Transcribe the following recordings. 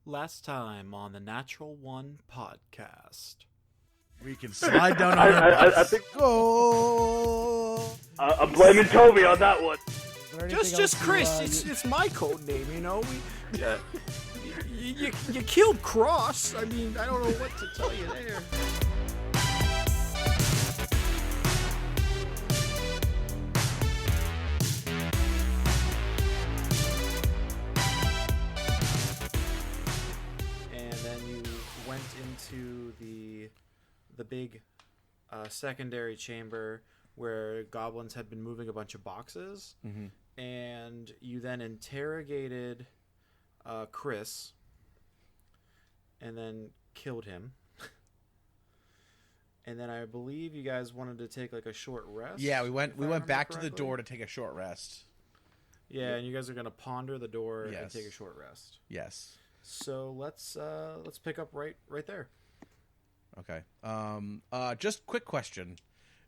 Last time on the Natural One podcast. We can slide down on our bus. I think Go. I'm blaming Toby on that one. Just Chris. It's my code name, you know. You killed Cross. I mean, I don't know what to tell you there. And then you went into the big secondary chamber where goblins had been moving a bunch of boxes. Mm-hmm. And you then interrogated Chris and then killed him. And then I believe you guys wanted to take like a short rest. Yeah, we went back to the door to take a short rest. Yeah, and you guys are going to ponder the door and Yes. take a short rest. Yes. So let's pick up right there. Okay. Just quick question.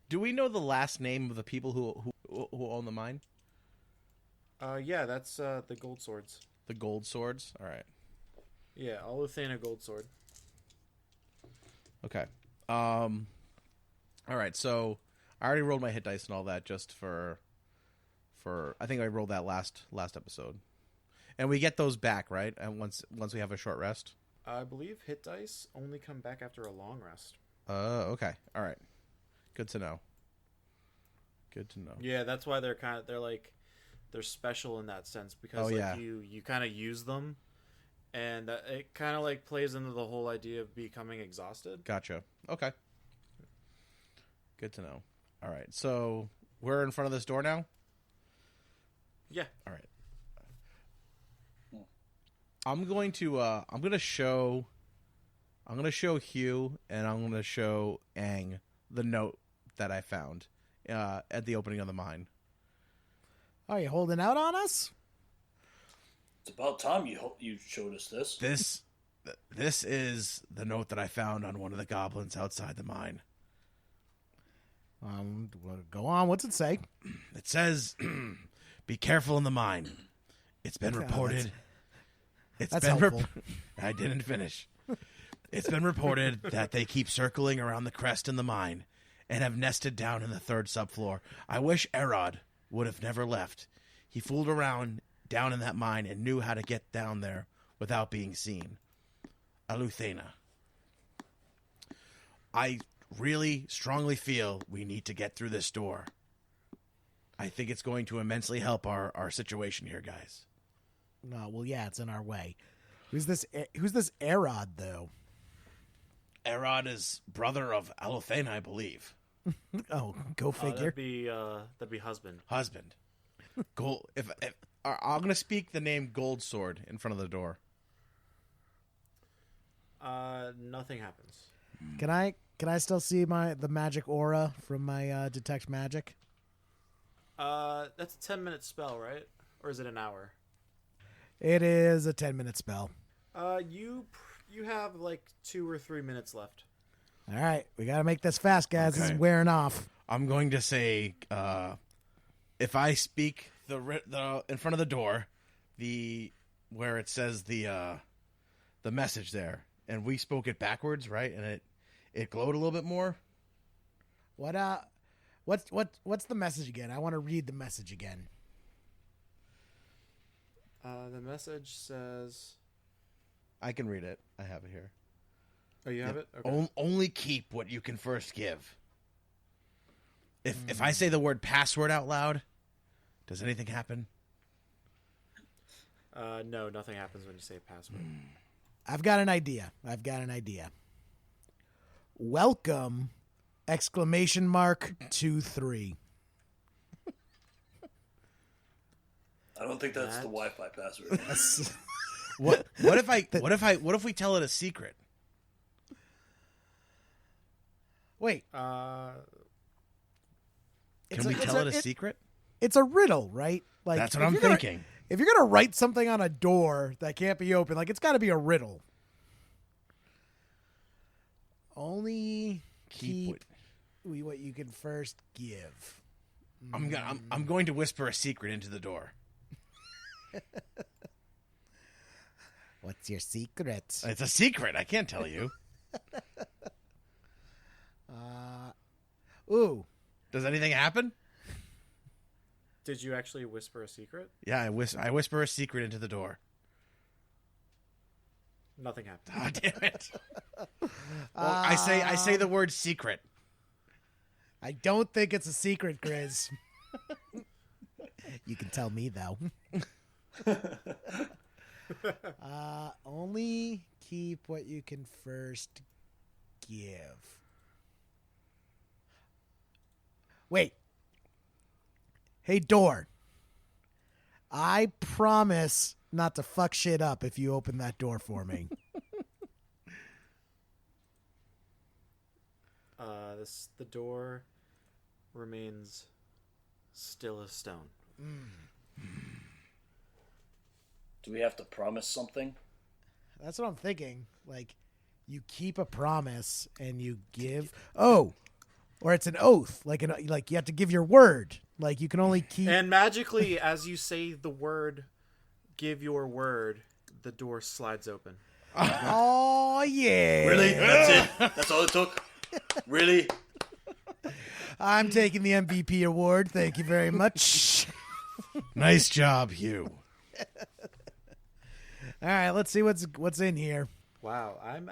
Do we know the last name of the people who own the mine? Yeah, that's the gold swords. The gold swords? All right. Yeah, Aluthena gold sword. Okay. All right. So I already rolled my hit dice and all that just for I think I rolled that last episode. And we get those back, right? And once we have a short rest. I believe hit dice only come back after a long rest. Okay. All right. Good to know. Yeah, that's why they're special in that sense because you kind of use them, and it kind of like plays into the whole idea of becoming exhausted. Gotcha. Okay. Good to know. All right. So we're in front of this door now? Yeah. All right. I'm going to show Hugh and I'm going to show Aang the note that I found at the opening of the mine. Are you holding out on us? It's about time you showed us this. This is the note that I found on one of the goblins outside the mine. Go on. What's it say? It says, "Be careful in the mine. It's been reported." That's helpful. I didn't finish. It's been reported that they keep circling around the crest in the mine and have nested down in the third subfloor. I wish Erod would have never left. He fooled around down in that mine and knew how to get down there without being seen. Aluthena. I really strongly feel we need to get through this door. I think it's going to immensely help our situation here, guys. No, well, yeah, it's in our way. Who's this Erod, though? Erod is brother of Aluthena, I believe. Oh, go figure. That'd be husband. Husband. Gold. If I'm going to speak the name Goldsword in front of the door. Nothing happens. Can I still see the magic aura from my detect magic? That's a 10-minute spell, right? Or is it an hour? It is a 10-minute spell. You have like 2 or 3 minutes left. All right, we got to make this fast, guys. Okay. This is wearing off. I'm going to say, if I speak the in front of the door, where it says the message there, and we spoke it backwards, right? And it glowed a little bit more. What's the message again? I want to read the message again. The message says... I can read it. I have it here. Oh, you have it? Okay. Only keep what you can first give. If I say the word password out loud, does anything happen? No, nothing happens when you say password. I've got an idea. Welcome! ! 23. I don't think that's the Wi-Fi password. What if we tell it a secret? Wait. Can we tell it a secret? It's a riddle, right? Like that's what I'm thinking. If you're gonna write something on a door that can't be opened, like it's got to be a riddle. Only keep what you can first give. I'm going to whisper a secret into the door. What's your secret? It's a secret. I can't tell you. Ooh. Does anything happen? Did you actually whisper a secret? Yeah, I whisper a secret into the door. Nothing happened. Oh, damn it. Well, I say the word secret. I don't think it's a secret, Gris. You can tell me, though. Only keep what you can first give. Wait. Hey, door. I promise not to fuck shit up if you open that door for me. The door remains still as stone. Do we have to promise something? That's what I'm thinking. Like, you keep a promise and you give. Oh, or it's an oath. Like you have to give your word. Like you can only keep. And magically, as you say the word, give your word, the door slides open. Oh yeah! Really? That's it? That's all it took? Really? I'm taking the MVP award. Thank you very much. Nice job, Hugh. All right, let's see what's in here. Wow, I'm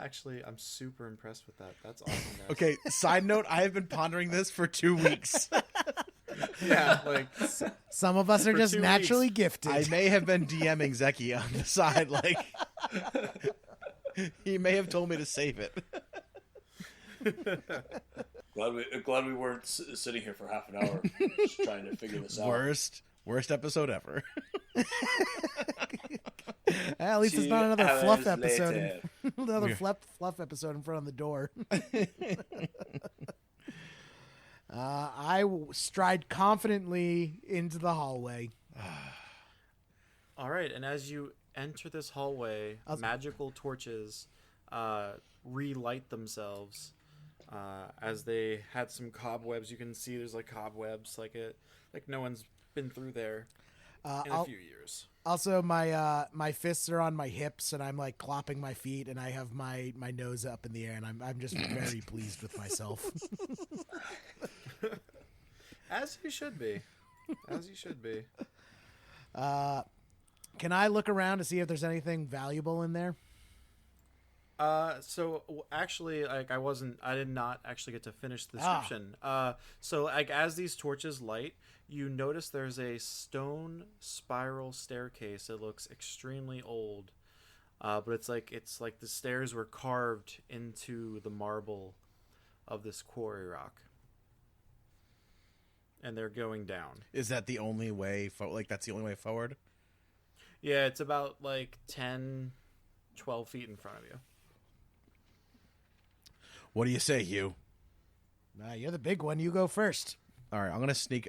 super impressed with that. That's awesome, guys. Okay, side note, I have been pondering this for 2 weeks. Yeah, like Some of us are For just 2 naturally weeks. gifted. I may have been DMing Zeki on the side, like he may have told me to save it. Glad we weren't sitting here for half an hour just trying to figure this out. Worst episode ever. At least it's 2 not another fluff hours episode. later. Another fluff episode in front of the door. I stride confidently into the hallway. all right, and as you enter this hallway, magical torches relight themselves. As they had some cobwebs, you can see there's like cobwebs, like no one's been through there in a few years. Also, my fists are on my hips, and I'm like clopping my feet, and I have my nose up in the air, and I'm just very pleased with myself. As you should be. As you should be. Can I look around to see if there's anything valuable in there? So actually, like I did not actually get to finish the description. So like as these torches light, you notice there's a stone spiral staircase. It looks extremely old, but it's like the stairs were carved into the marble of this quarry rock, and they're going down. Is that the only way? That's the only way forward? Yeah, it's about like 10, 12 feet in front of you. What do you say, Hugh? You're the big one. You go first. All right, I'm gonna sneak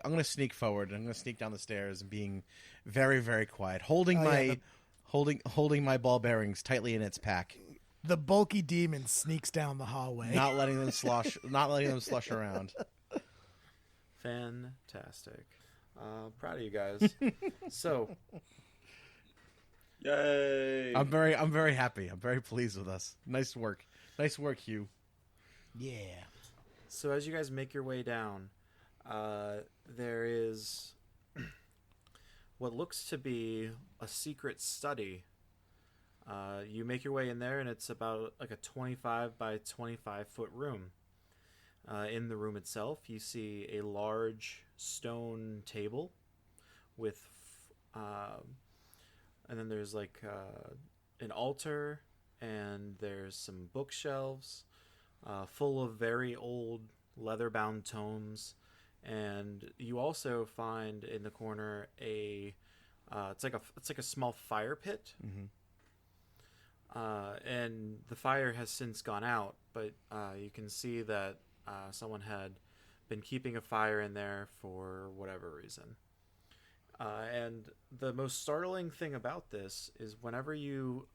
forward. I'm gonna sneak down the stairs and being very, very quiet, holding my ball bearings tightly in its pack. The bulky demon sneaks down the hallway. Not letting them slush around. Fantastic. Proud of you guys. So, Yay! I'm very happy. I'm very pleased with us. Nice work, Hugh. Yeah. so as you guys make your way down, there is what looks to be a secret study. You make your way in there, and it's about like a 25 by 25 foot room. In the room itself, you see a large stone table with, and then there's like an altar, and there's some bookshelves full of very old leather-bound tomes, and you also find in the corner it's like a small fire pit. Mm-hmm. And the fire has since gone out, but you can see that someone had been keeping a fire in there for whatever reason. And the most startling thing about this is whenever you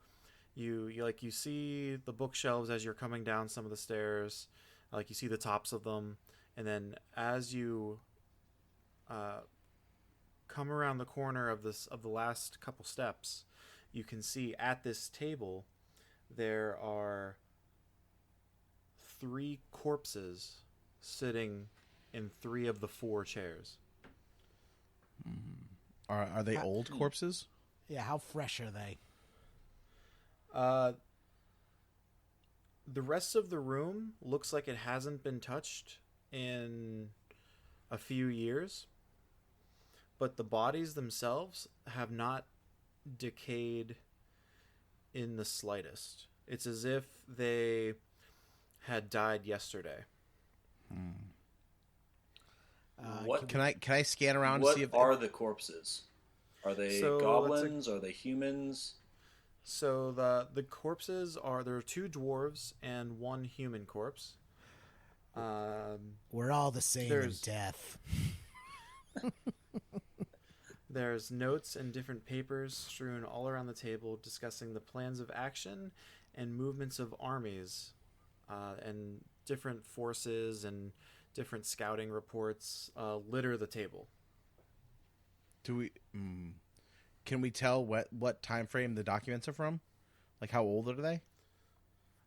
see the bookshelves as you're coming down some of the stairs, like you see the tops of them, and then as you come around the corner of the last couple steps, you can see at this table there are 3 corpses sitting in 3 of the 4 chairs. Are they old corpses? Yeah, how fresh are they? The rest of the room looks like it hasn't been touched in a few years, but the bodies themselves have not decayed in the slightest. It's as if they had died yesterday. What Can I scan around to what see if are the corpses? Are they So, goblins? Are they humans? So the corpses there are 2 dwarves and 1 human corpse. We're all the same in There's- death. There's notes and different papers strewn all around the table discussing the plans of action and movements of armies, and different forces and different scouting reports litter the table. Do we? Can we tell what time frame the documents are from? Like, how old are they?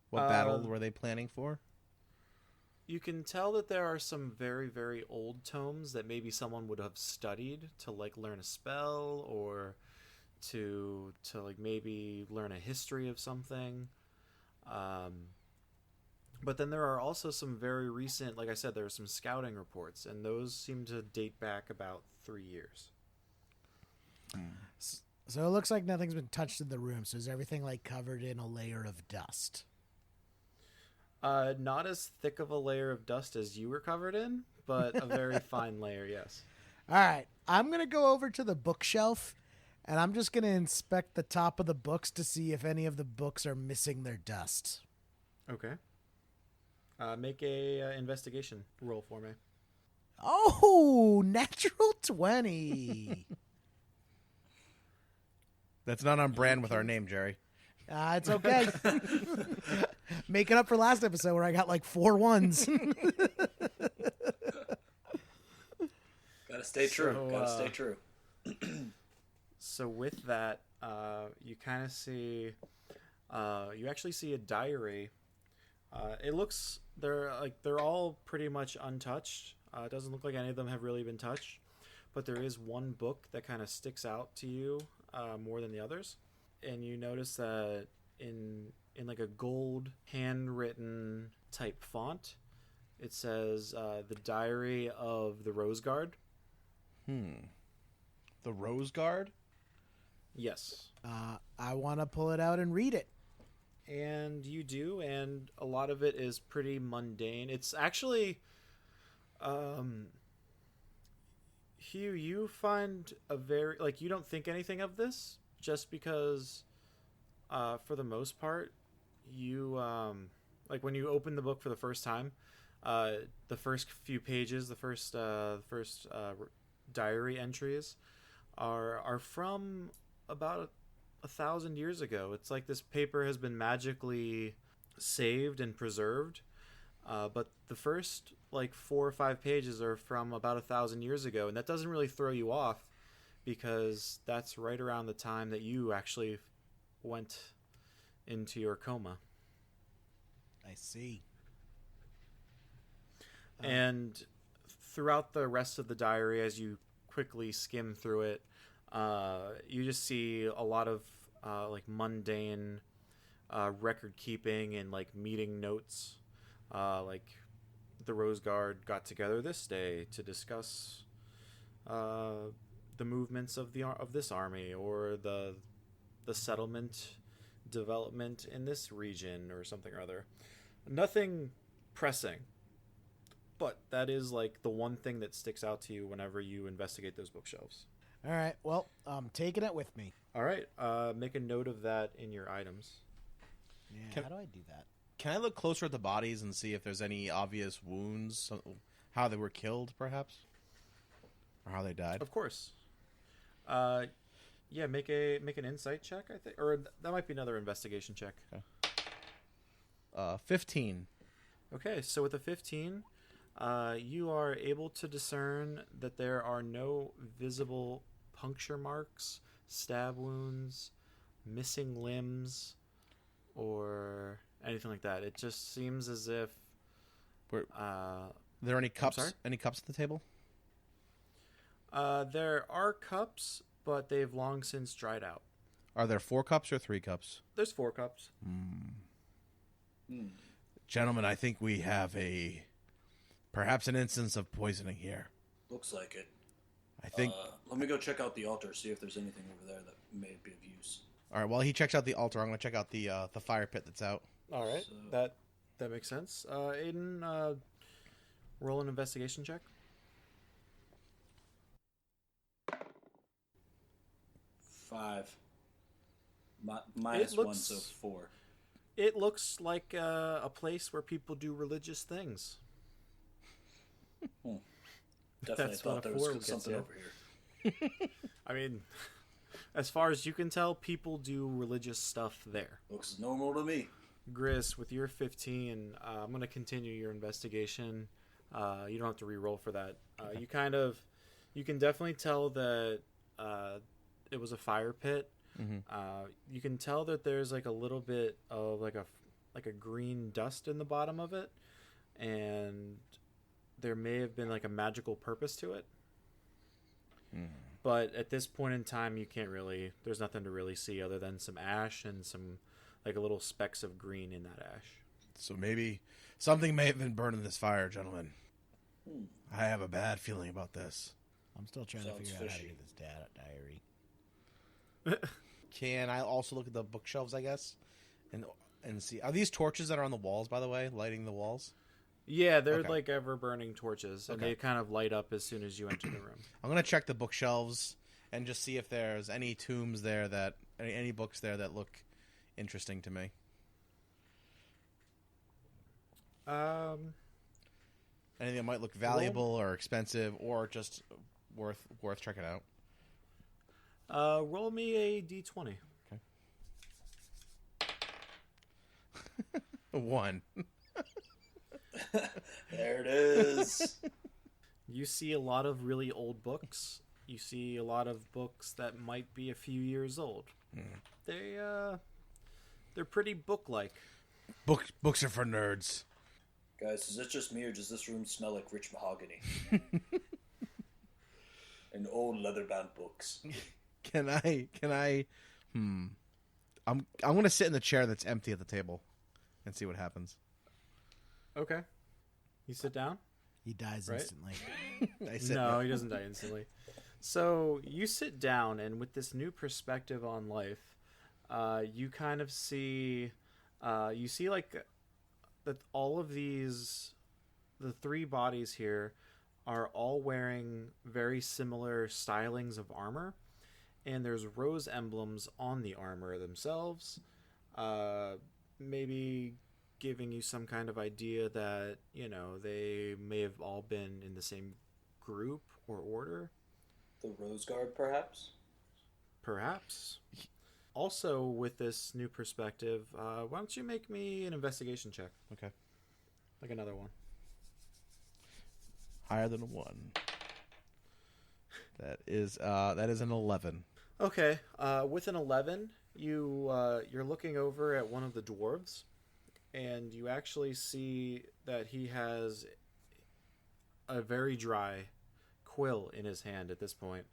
What battle were they planning for? You can tell that there are some very, very old tomes that maybe someone would have studied to like learn a spell or to like maybe learn a history of something. But then there are also some very recent, like I said, there are some scouting reports, and those seem to date back about 3 years. So it looks like nothing's been touched in the room. So is everything like covered in a layer of dust? Not as thick of a layer of dust as you were covered in, but a very fine layer, yes. All right. I'm going to go over to the bookshelf and I'm just going to inspect the top of the books to see if any of the books are missing their dust. Okay. Make a investigation roll for me. Oh, natural 20. That's not on brand with our name, Jerry. It's okay. Making up for last episode where I got like 4 ones. Gotta stay true. So, Gotta stay true. So with that, you kind of see, you actually see a diary. It looks they're all pretty much untouched. It doesn't look like any of them have really been touched, but there is one book that kind of sticks out to you more than the others, and you notice that in like a gold handwritten type font, it says the Diary of the Rose Guard. The Rose Guard? Yes. I want to pull it out and read it. And you do, and a lot of it is pretty mundane. It's actually, Hugh, you find a very, like, you don't think anything of this, just because, for the most part, you, like, when you open the book for the first time, the first few pages, the first diary entries are from about 1,000 years ago. It's like this paper has been magically saved and preserved, but the first like 4 or 5 pages are from about 1,000 years ago, and that doesn't really throw you off because that's right around the time that you actually went into your coma. I see. And throughout the rest of the diary, as you quickly skim through it, you just see a lot of like mundane record keeping and like meeting notes, like the Rose Guard got together this day to discuss the movements of this army, or the settlement development in this region, or something or other. Nothing pressing, but that is like the one thing that sticks out to you whenever you investigate those bookshelves. All right. Well, I'm taking it with me. All right, make a note of that in your items. Yeah, how do I do that? Can I look closer at the bodies and see if there's any obvious wounds, how they were killed, perhaps, or how they died? Of course. Yeah, make an insight check, I think, or that might be another investigation check. 15. Okay, so with a 15, you are able to discern that there are no visible puncture marks, stab wounds, missing limbs or anything like that. It just seems as if Are there any cups? sorry? Any cups at the table? there are cups, but they've long since dried out. Are there 4 cups or 3 cups? There's 4 cups. Gentlemen, I think we have perhaps an instance of poisoning here. Looks like it. I think. Let me go check out the altar, see if there's anything over there that may be of use. All right. While he checks out the altar, I'm going to check out the fire pit that's out. All right, So- that makes sense. Aiden, roll an investigation check. 5. Minus It 1, looks- so 4. It looks like a place where people do religious things. Definitely That's thought what a there 4 was gets something you. over here. I mean, as far as you can tell, people do religious stuff there. Looks normal to me. Gris, with your 15, I'm going to continue your investigation. You don't have to re-roll for that. You can definitely tell that it was a fire pit. You can tell that there's like a little bit of like a green dust in the bottom of it, and there may have been like a magical purpose to it. But at this point in time, you can't really. There's nothing to really see other than some ash and some like little specks of green in that ash. So maybe something may have been burned in this fire, gentlemen. I have a bad feeling about this. I'm still trying to Sounds figure out how to fishy. get this diary. Can I also look at the bookshelves, I guess, and see? Are these torches that are on the walls, by the way, lighting the walls? Yeah, they're Okay. like ever burning torches, and Okay. they kind of light up as soon as you enter the room. I'm gonna check the bookshelves and just see if there's any tombs there that any books there that look interesting to me. Anything that might look valuable or expensive or just worth checking out. Roll me a d20. 1. There it is. You see a lot of really old books. You see a lot of books that might be a few years old. They're pretty book-like. Books are for nerds. Guys, is it just me or does this room smell like rich mahogany? And old leather-bound books. Can I? I'm gonna sit in the chair that's empty at the table, and see what happens. Okay. You sit down? He dies Right? instantly. I sit. No, he doesn't die instantly. So you sit down, and with this new perspective on life, you kind of see, like that all of these, the 3 bodies here, are all wearing very similar stylings of armor, and there's rose emblems on the armor themselves, maybe giving you some kind of idea that, you know, they may have all been in the same group or order, The Rose Guard, perhaps? perhaps. Also, with this new perspective, why don't you make me an investigation check? Okay. Like another one. Higher than a 1. That is an 11. Okay, with an 11, you're looking over at one of the dwarves, and you actually see that he has a very dry quill in his hand at this point,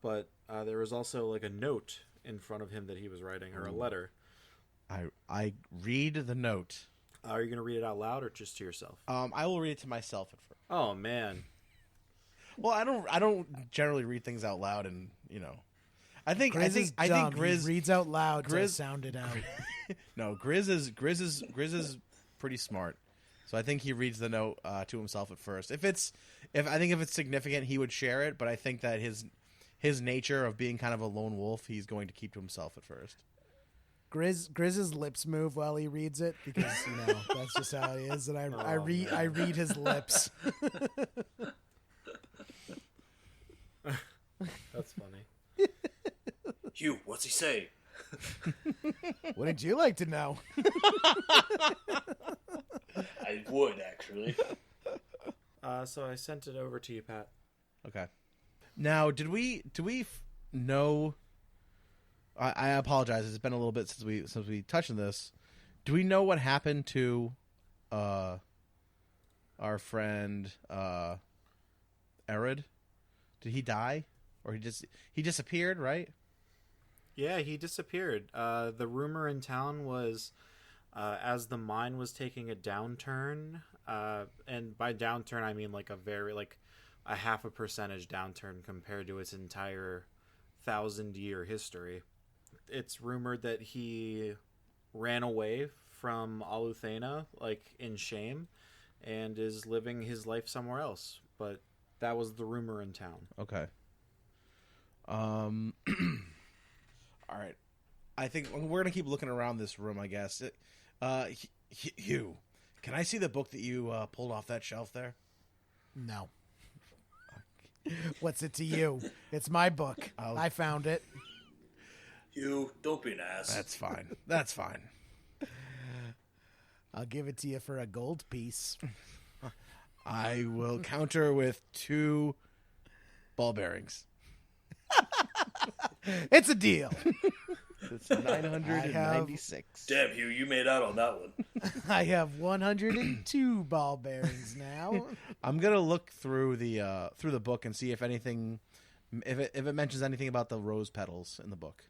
but there was also like a note in front of him that he was writing, or a letter. I read the note. Are you going to read it out loud or just to yourself? I will read it to myself at first. Oh man. Well, I don't generally read things out loud, and I think Grizz is I dumb. think Grizz He reads out loud to Grizz- sound it out. No, Grizz is pretty smart. So I think he reads the note to himself at first. If it's significant, he would share it. But I think that his nature of being kind of a lone wolf, he's going to keep to himself at first. Grizz's lips move while he reads it because that's just how he is, and I read his lips. That's funny. Hugh, what's he say? Wouldn't you like to know? I would, actually. So I sent it over to you, Pat. Okay. Now, do we know? I apologize. It's been a little bit since we touched on this. Do we know what happened to our friend Arid? Did he die, or he disappeared? Right? Yeah, he disappeared. The rumor in town was, as the mine was taking a downturn, and by downturn I mean like a 0.5% downturn compared to its entire 1,000-year history. It's rumored that he ran away from Aluthena, like in shame, and is living his life somewhere else. But that was the rumor in town. Okay. All right. I think we're gonna keep looking around this room. I guess. Hugh, can I see the book that you pulled off that shelf there? No. What's it to you? It's my book. I found it. Hugh, don't be an ass. That's fine. That's fine. I'll give it to you for a gold piece. I will counter with 2 ball bearings. It's a deal. It's 996. Damn, Hugh, you made out on that one. I have 102 ball bearings now. I'm gonna look through the book and see if anything, if it mentions anything about the rose petals in the book.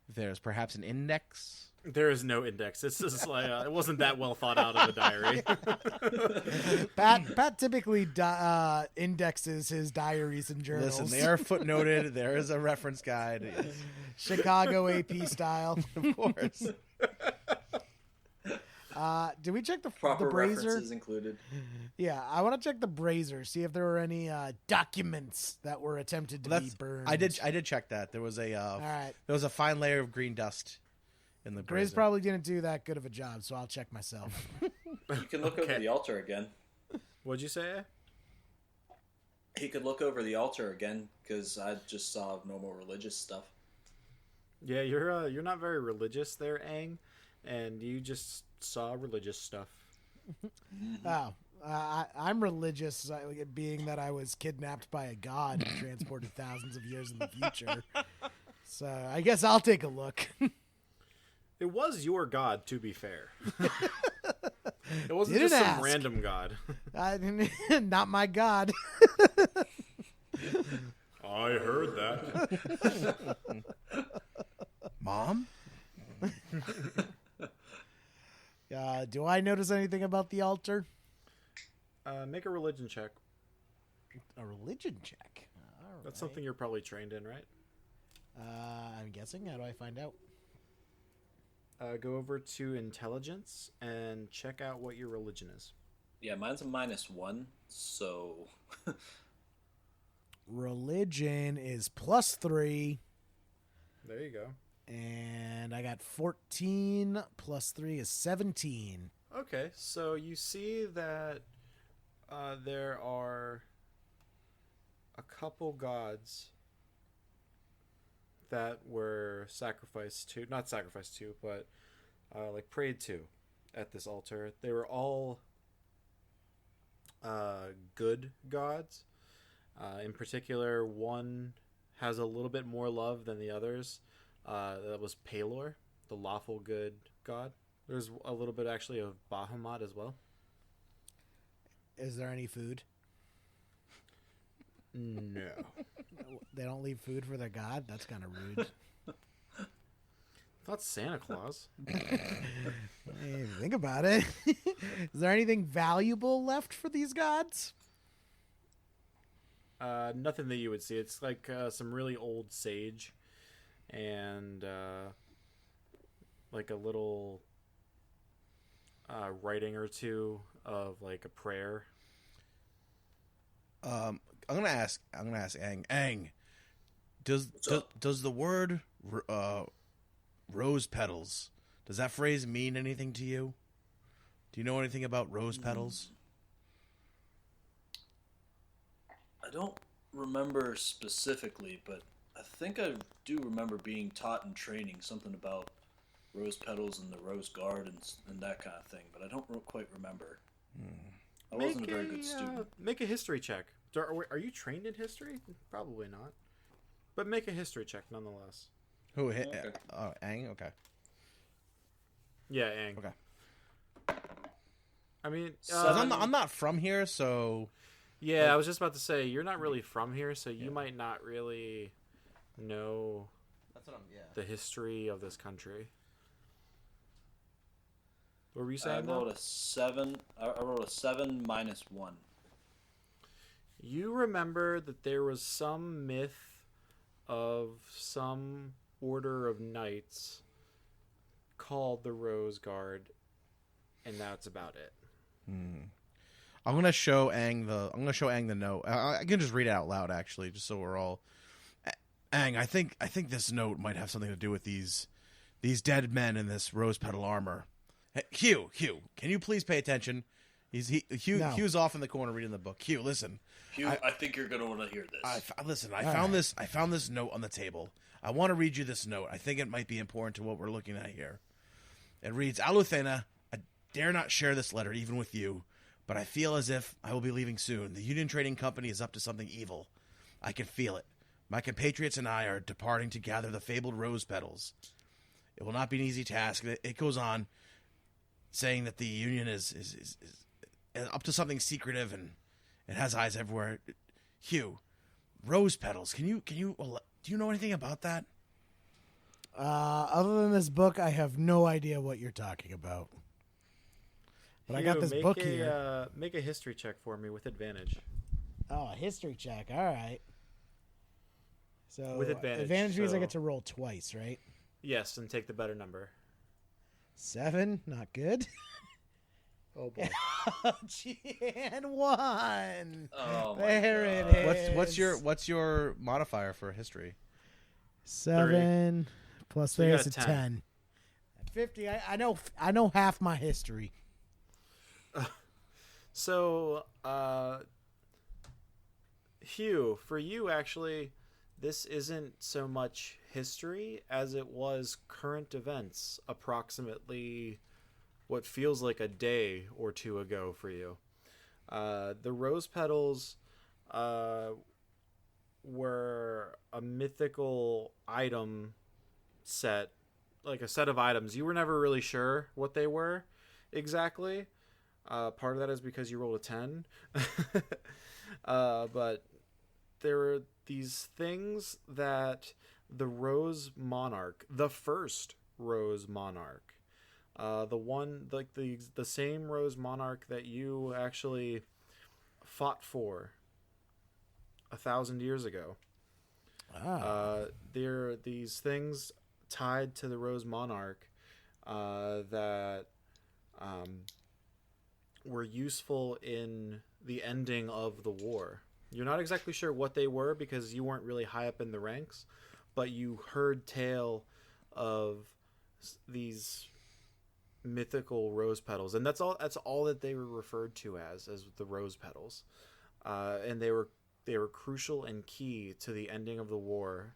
If there's perhaps an index. There is no index. This is like it wasn't that well thought out of a diary. Pat typically indexes his diaries and journals. Listen, they are footnoted. There is a reference guide. Yes. Chicago AP style, Of course. Did we check the Proper brazier? references included. Yeah, I want to check the brazier, see if there were any documents that were attempted to be burned. I did check that. There was a right. there was a fine layer of green dust in the Gris brazier. probably didn't do that good of a job, so I'll check myself. You can look over the altar again. What'd you say? He could look over the altar again, because I just saw normal religious stuff. Yeah, you're not very religious there, Aang, and you just saw religious stuff. Oh, I'm religious, being that I was kidnapped by a god and transported thousands of years in the future. So I guess I'll take a look. It was your god, to be fair. It wasn't Didn't just some ask. random god. Not my god. I heard that. Mom? Do I notice anything about the altar? Make a religion check. A religion check. All That's right. something you're probably trained in, right? I'm guessing. How do I find out? Go over to intelligence and check out what your religion is. Yeah, mine's a -1, so... Religion is +3, There you go. and I got 14 plus 3 is 17. Okay, so you see that there are a couple gods that were not sacrificed to, but like prayed to at this altar. They were all good gods. In particular, one has a little bit more love than the others. That was Palor, the lawful good god. There's a little bit actually of Bahamut as well. Is there any food? No. They don't leave food for their god? That's kind of rude. Not Santa Claus. Hey, think about it. Is there anything valuable left for these gods? Nothing that you would see. It's like some really old sage and like a little writing or two of like a prayer. I'm gonna ask Aang. Aang, does the word rose petals, does that phrase mean anything to you? Do you know anything about rose petals? I don't remember specifically, but I think I do remember being taught in training something about rose petals and the rose gardens and that kind of thing, but I don't quite remember. I wasn't a very good student. Make a history check. Are you trained in history? Probably not. But make a history check nonetheless. Who hit? Okay. Aang. Okay. Yeah, Aang. Okay. I mean, 'Cause I'm not from here, so yeah, I was just about to say you're not really from here, so you might not really know that's what I'm. Yeah. the history of this country. What were you I saying? though? rolled a 7. I rolled a 7 minus 1. You remember that there was some myth of some order of knights called the Rose Guard, and that's about it. I'm gonna show Aang the note. I can just read it out loud, actually, just so we're all. Aang, I think this note might have something to do with these dead men in this rose petal armor. Hey, Hugh, can you please pay attention? Hugh, No. Hugh's off in the corner reading the book. Hugh, listen. Hugh, I think you're going to want to hear this. I found this note on the table. I want to read you this note. I think it might be important to what we're looking at here. It reads, Aluthena, I dare not share this letter even with you, but I feel as if I will be leaving soon. The Union Trading Company is up to something evil. I can feel it. My compatriots and I are departing to gather the fabled rose petals. It will not be an easy task. It goes on saying that the Union is up to something secretive and it has eyes everywhere. Hugh, rose petals. Do you know anything about that? Other than this book, I have no idea what you're talking about. But I got Hugh, this make book a, here. Make a history check for me with advantage. Oh, a history check. All right. So With advantage, advantage means I so- get to roll twice, right? Yes, and take the better number. 7, not good. Oh boy. And 1. Oh, my There God. it is. What's your modifier for history? 7 plus So you there's got a 10. 10. 50. I know half my history. So, Hugh, for you, actually, this isn't so much history as it was current events, approximately what feels like a day or two ago for you. The rose petals were a mythical item set, like a set of items. You were never really sure what they were exactly. Part of that is because you rolled a 10. But there were these things that the Rose Monarch, the first Rose Monarch, the one, like the same Rose Monarch that you actually fought for 1,000 years ago. There are these things tied to the Rose Monarch that were useful in the ending of the war. You're not exactly sure what they were because you weren't really high up in the ranks, but you heard tale of these mythical rose petals, and that's all that they were referred to as the rose petals, and they were crucial and key to the ending of the war.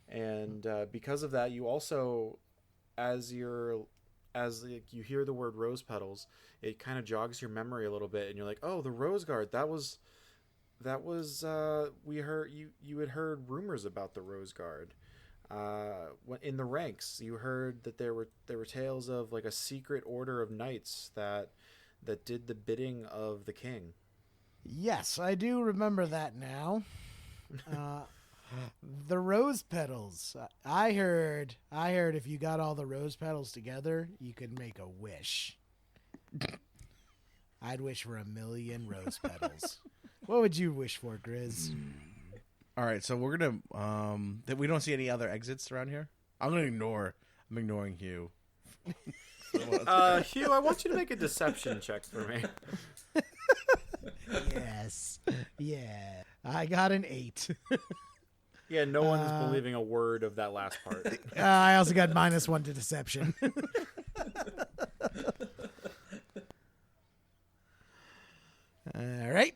And because of that, you also, as you hear the word rose petals, it kind of jogs your memory a little bit, and you're like, oh, the Rose Guard, that was we heard you had heard rumors about the Rose Guard. In the ranks, you heard that there were tales of like a secret order of knights that did the bidding of the king. Yes, I do remember that now. The rose petals. I heard if you got all the rose petals together, you could make a wish. I'd wish for 1,000,000 rose petals. What would you wish for, Gris? All right, so we're gonna that we don't see any other exits around here. I'm ignoring Hugh. Hugh, I want you to make a deception check for me. Yes. Yeah. I got an 8. Yeah, no one's believing a word of that last part. I also got -1 to deception. All right.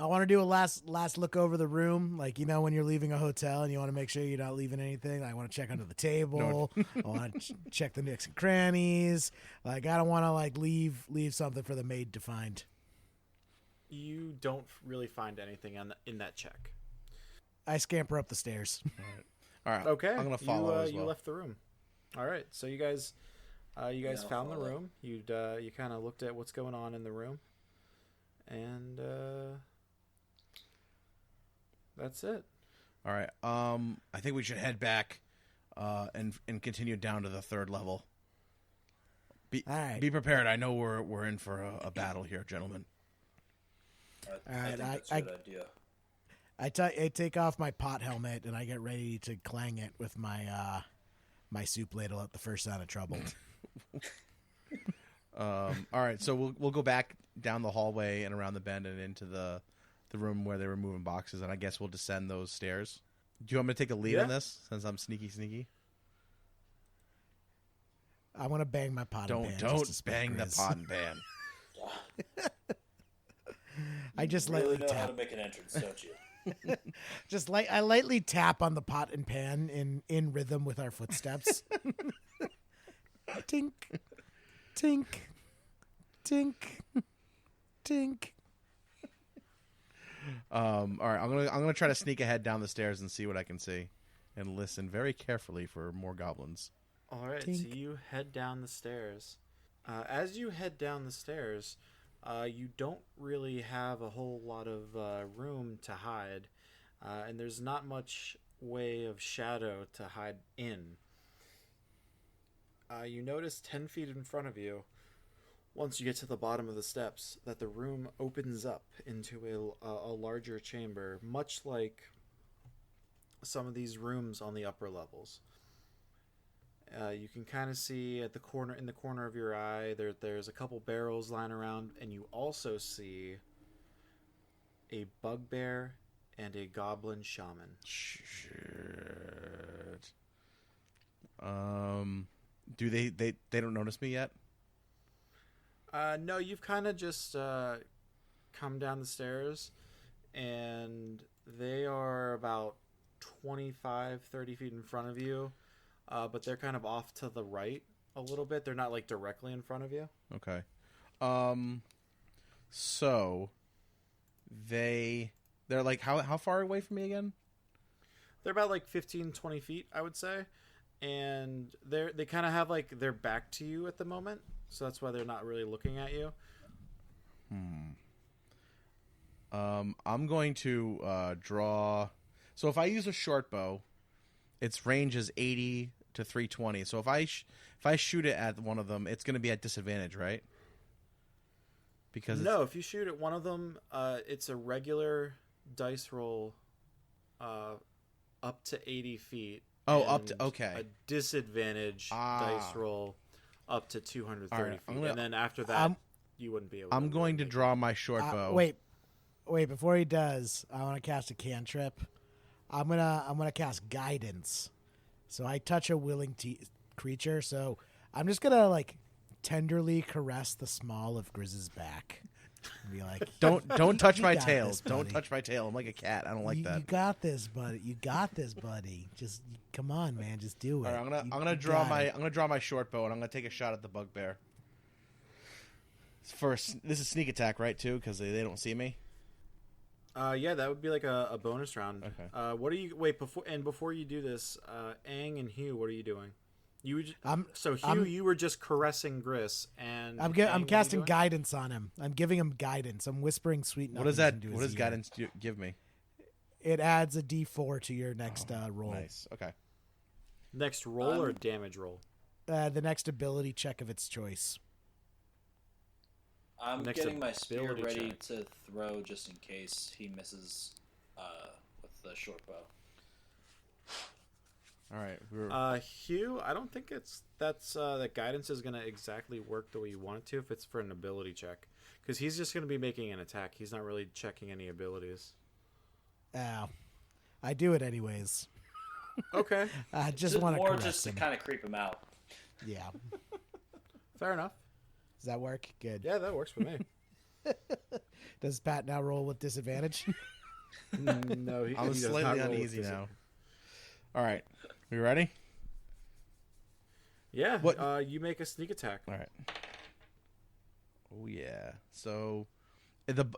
I want to do a last look over the room, like, you know, when you're leaving a hotel and you want to make sure you're not leaving anything. I want to check under the table. I want to check the nooks and crannies. Like, I don't want to like leave something for the maid to find. You don't really find anything in that check. I scamper up the stairs. All right. Okay. I'm gonna follow as well. You left the room. All right. So you guys found the follow. room. You kind of looked at what's going on in the room, and that's it. All right. I think we should head back, and continue down to the third level. All right. Be prepared. I know we're in for a battle here, gentlemen. I Alright, think that's a good idea. I take off my pot helmet and I get ready to clang it with my my soup ladle at the first sign of trouble. All right. So we'll go back down the hallway and around the bend and into the room where they were moving boxes, and I guess we'll descend those stairs. Do you want me to take a lead on this since I'm sneaky? I want to bang my pot and pan. Don't bang the pot and pan. I just really lightly know how tap. to make an entrance, don't you? I lightly tap on the pot and pan in rhythm with our footsteps. Tink, tink, tink, tink. All right, I'm gonna try to sneak ahead down the stairs and see what I can see, and listen very carefully for more goblins. All right. Tink. So you head down the stairs. As you head down the stairs, you don't really have a whole lot of room to hide, and there's not much way of shadow to hide in. You notice 10 feet in front of you, once you get to the bottom of the steps, that the room opens up into a larger chamber, much like some of these rooms on the upper levels. You can kind of see in the corner of your eye, there's a couple barrels lying around, and you also see a bugbear and a goblin shaman. Shit. Do they don't notice me yet? No, you've kind of just come down the stairs, and they are about 25, 30 feet in front of you. But they're kind of off to the right a little bit. They're not like directly in front of you. Okay. So they're like how far away from me again? They're about like 15, 20 feet, I would say. And they kind of have like their back to you at the moment. So that's why they're not really looking at you. I'm going to draw. So if I use a short bow, its range is 80 to 320. So if I shoot it at one of them, it's going to be at disadvantage, right? Because no, if you shoot at one of them, it's a regular dice roll, up to 80 feet. Oh, up and to okay. A disadvantage dice roll up to 230 right, feet, and then after that, you wouldn't be able. I'm going to draw my short bow. Wait, before he does, I want to cast a cantrip. I'm gonna cast guidance. So I touch a willing creature. So I'm just gonna like tenderly caress the small of Gris's back. And be like, don't touch my got tail. this, Don't buddy. touch my tail. I'm like a cat. I don't like that. You got this, buddy. You got this, buddy. Just come on, man. Just do it. All right, I'm gonna draw my short bow, and I'm gonna take a shot at the bugbear. First, this is sneak attack, right? Too, because they don't see me. Yeah, that would be like a bonus round. Okay. What are you before you do this, Aang and Hugh, what are you doing? Hugh, you were just caressing Gris, and I'm Aang, what are you casting doing? guidance on him. I'm giving him guidance. I'm whispering sweet What does nothings that? into What his does ear. guidance give me? It adds a D4 to your next roll. Nice. Okay. Next roll or damage roll? The next ability check of its choice. I'm Next getting my spear ability ready check. to throw just in case he misses with the short bow. All right. Hugh, I don't think that guidance is gonna exactly work the way you want it to if it's for an ability check, because he's just gonna be making an attack. He's not really checking any abilities. I do it anyways. Okay, I just want to more caress just to him. kind of creep him out. Yeah. fair enough. Does that work? Good. Yeah, that works for me. Does Pat now roll with disadvantage? No, I'm he does not slightly roll with uneasy dis- now. All right. We ready? Yeah. What- You make a sneak attack. All right. Oh yeah. So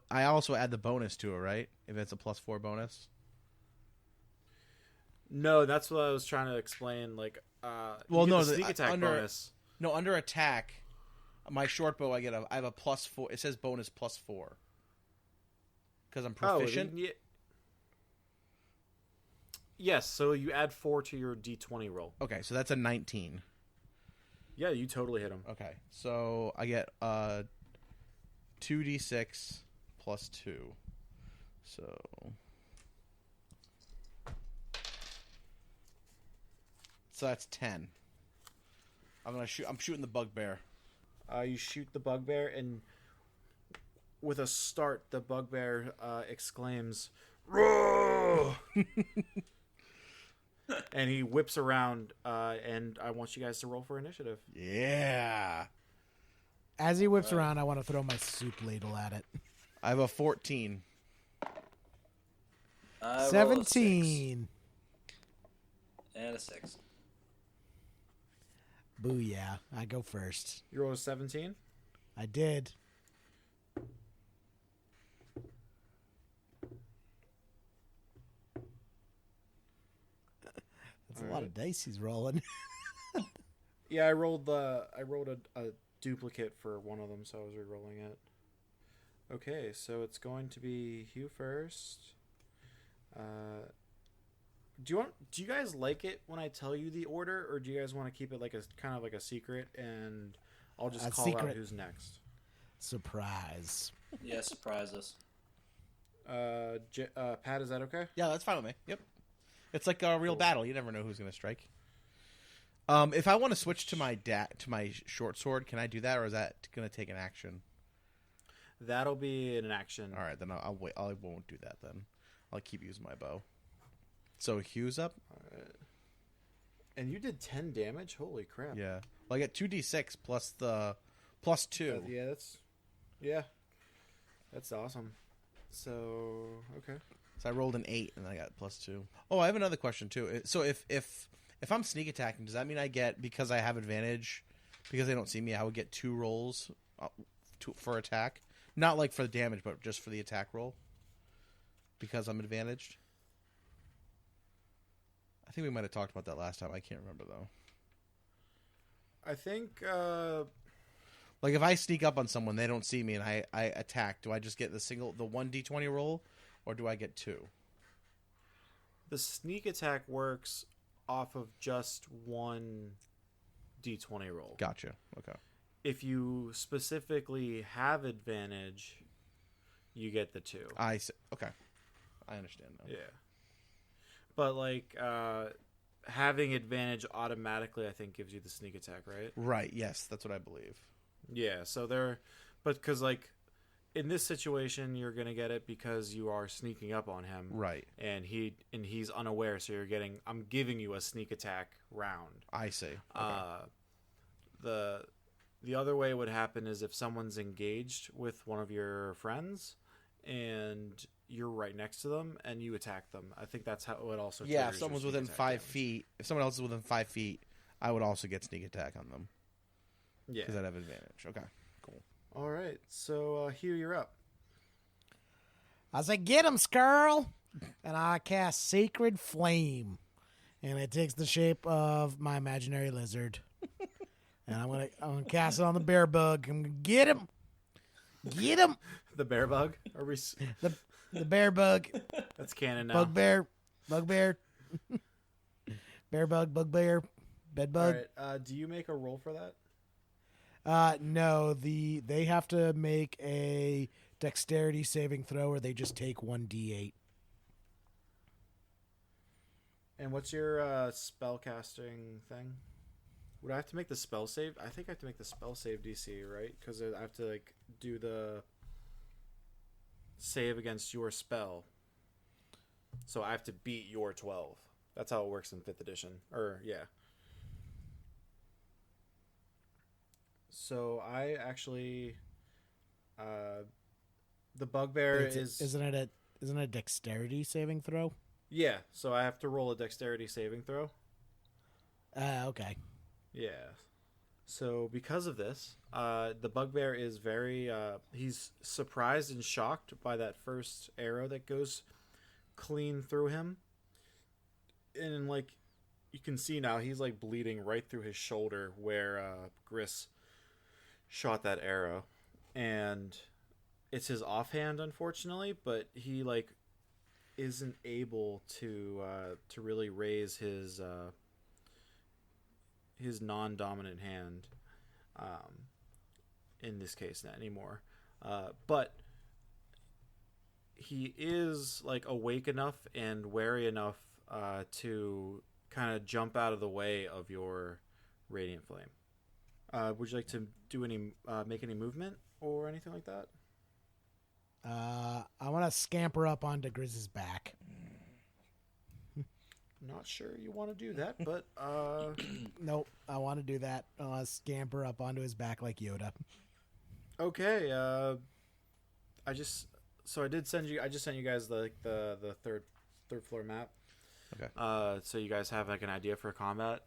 I also add the bonus to it, right? If it's a +4 bonus. No, that's what I was trying to explain. Like, Well, you get no, the sneak attack bonus. No, under attack, my short bow, I have a +4. It says bonus +4 because I'm proficient. Oh, yes. So you add 4 to your d20 roll. Okay, so that's a 19. Yeah, you totally hit him. Okay, so I get 2d6 plus 2. So that's 10. I'm shooting the bugbear. You shoot the bugbear, and with a start, the bugbear exclaims, "Roar!" And he whips around, and I want you guys to roll for initiative. Yeah. As he whips around, I want to throw my soup ladle at it. I have a 14. 17. And a 6. Booyah. I go first. You roll a 17? I did. That's a lot of dice he's rolling. Yeah, I rolled a duplicate for one of them, so I was re-rolling it. Okay, so it's going to be Hugh first. Do you guys like it when I tell you the order, or do you guys want to keep it like a kind of like a secret, and I'll just call out who's next? Surprise. Yeah, surprise us. Pat, is that okay? Yeah, that's fine with me. Yep. It's like a real battle. You never know who's going to strike. If I want to switch to my short sword, can I do that, or is that going to take an action? That'll be an action. All right, then I'll wait. I won't do that then. I'll keep using my bow. So Hugh's up. All right. And you did 10 damage? Holy crap. Yeah. Well, I get 2d6 plus the plus 2. That's awesome. So, okay. So I rolled an 8 and I got plus 2. Oh, I have another question too. So if I'm sneak attacking, does that mean I get, because I have advantage, because they don't see me, I would get 2 rolls for attack? Not like for the damage, but just for the attack roll? Because I'm advantaged? I think we might have talked about that last time. I can't remember, though. I think, like, if I sneak up on someone, they don't see me, and I attack, do I just get the 1d20 roll, or do I get 2? the sneak attack works off of just one d20 roll. Gotcha. Okay. If you specifically have advantage, you get the 2. I see. Okay. I understand now. Yeah. But, like, having advantage automatically, I think, gives you the sneak attack, right? Right. Yes, that's what I believe. Yeah, so but because, like, in this situation, you're going to get it because you are sneaking up on him. Right. And he's unaware, so I'm giving you a sneak attack round. I see. Okay. The other way would happen is if someone's engaged with one of your friends and you're right next to them and you attack them. I think that's how it also Yeah, triggers if your someone's sneak within attack 5 damage. feet, if someone else is within 5 feet, I would also get sneak attack on them. Yeah. Because I'd have advantage. Okay, cool. All right. So, Hugh, you're up. I say, get him, Skirl! And I cast Sacred Flame. And it takes the shape of my imaginary lizard. And I'm gonna cast it on the bear bug. I'm gonna get him! Get him! The bear bug? Are we... The bear bug. That's canon now. Bugbear. Bear bug, bugbear, bed All bug. right. Do you make a roll for that? No, they have to make a dexterity saving throw or they just take 1d8. And what's your spell casting thing? Would I have to make the spell save? I think I have to make the spell save DC, right? Because I have to, like, do the save against your spell. So I have to beat your 12. That's how it works in 5th edition. Yeah. So I actually... the bugbear Isn't it a dexterity saving throw? Yeah, so I have to roll a dexterity saving throw. Okay. Yeah. So because of this, the bugbear is very he's surprised and shocked by that first arrow that goes clean through him. And like you can see now, he's like bleeding right through his shoulder where Gris shot that arrow. And it's his offhand, unfortunately, but he like isn't able to really raise his non-dominant hand in this case not anymore, but he is like awake enough and wary enough to kind of jump out of the way of your radiant flame. Would you like to do any make any movement or anything like that? I want to scamper up onto Gris's back. Not sure you want to do that, but Nope, I want to do that. I want to scamper up onto his back like Yoda. okay. I just sent you guys the third floor map. Okay. So you guys have like an idea for combat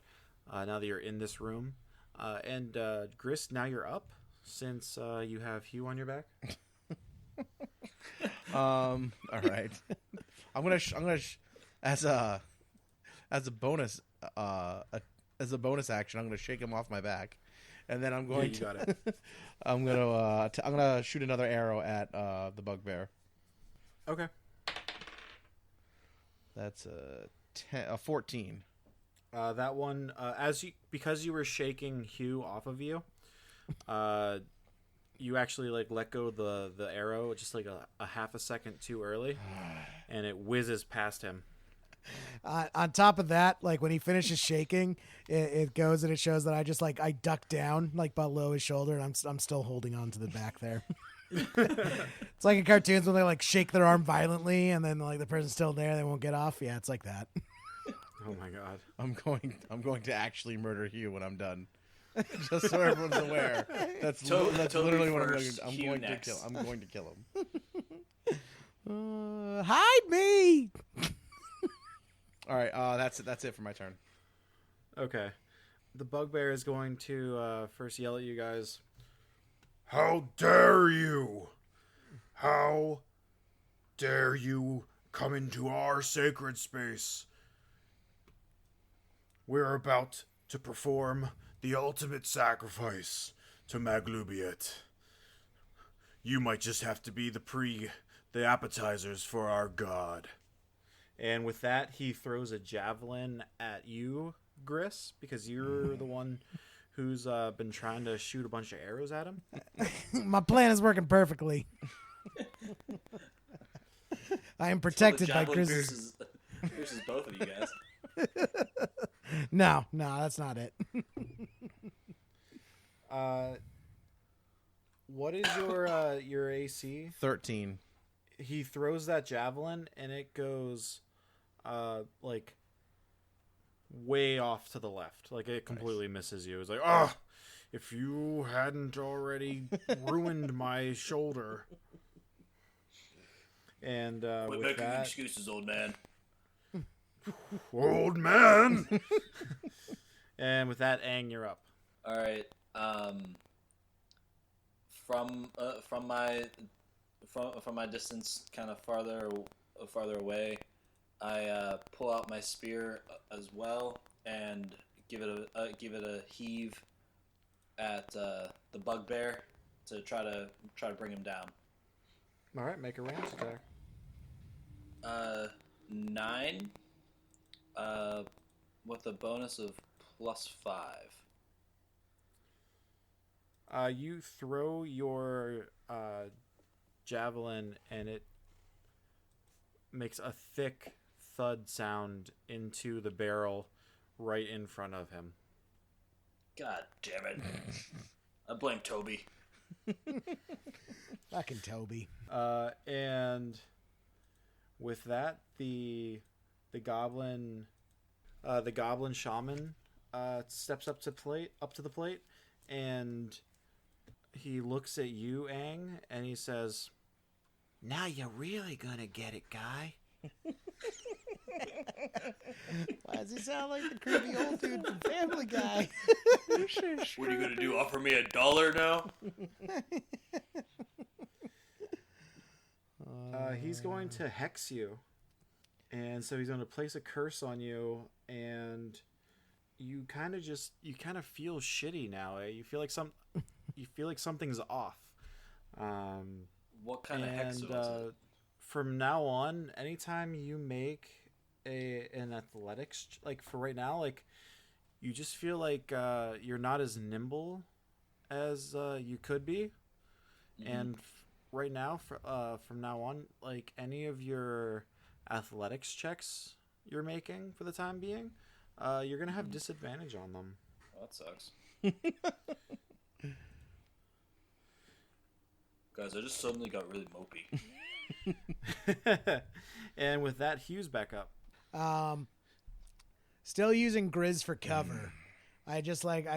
now that you're in this room. And Gris, now you're up since you have Hugh on your back. All right. I'm gonna as a bonus action, I'm gonna shake him off my back, and then I'm going you got it. I'm gonna shoot another arrow at the bugbear. Okay. That's a 14. That one, because you were shaking Hugh off of you, you actually like let go the arrow just like a half a second too early, and it whizzes past him. On top of that, like when he finishes shaking, it goes and it shows that I duck down like below his shoulder, and I'm still holding on to the back there. It's like in cartoons when they like shake their arm violently and then like the person's still there, they won't get off. Yeah, it's like that. Oh my god! I'm going to actually murder Hugh when I'm done. Just so everyone's aware. That's literally what I'm going to. I'm going to kill him. Hide me. All right, that's it for my turn. Okay, the bugbear is going to first yell at you guys. How dare you! How dare you come into our sacred space? We're about to perform the ultimate sacrifice to Maglubiet. You might just have to be the appetizers for our god. And with that, he throws a javelin at you, Gris, because you're the one who's been trying to shoot a bunch of arrows at him. My plan is working perfectly. I am protected by Gris's. Pierces both of you guys. No, that's not it. What is your AC? 13. He throws that javelin and it goes like way off to the left. Like it completely misses you. It's like, oh, if you hadn't already ruined my shoulder. And Quit with making that, excuses, old man. old man. And with that, Aang, you're up. All right. From my distance, kind of farther away, I pull out my spear as well and give it a heave at the bugbear to try to bring him down. All right, make a range attack. 9. With a bonus of +5. You throw your javelin and it makes a thick thud sound into the barrel right in front of him. God damn it. I blame Toby. Fucking Toby. And with that, the goblin shaman steps up to the plate, and he looks at you, Aang, and he says, "Now you're really gonna get it, guy." Why is You sound like the creepy old dude from Family Guy. What are you gonna do? Offer me $1 now? He's going to hex you, and so he's going to place a curse on you, and you kind of feel shitty now. You feel like something's off. What kind of hex was it? From now on, anytime you make an athletics, like for right now, like you just feel like you're not as nimble as you could be, and right now, from now on, like any of your athletics checks you're making for the time being, you're gonna have disadvantage on them. Oh, that sucks. Guys, I just suddenly got really mopey. And with that, Hugh's back up. Still using Gris for cover. I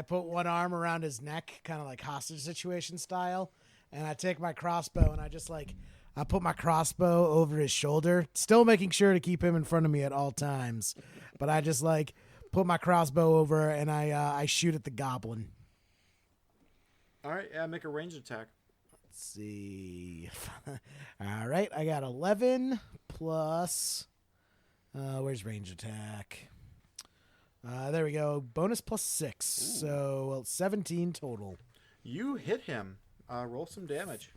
put one arm around his neck, kind of like hostage situation style, and I take my crossbow and I put my crossbow over his shoulder, still making sure to keep him in front of me at all times. But I just put my crossbow over and I shoot at the goblin. All right, yeah, make a ranged attack. Let's see. All right, I got 11 plus. Where's range attack? There we go. Bonus plus 6. Ooh. So 17 total. You hit him. Roll some damage.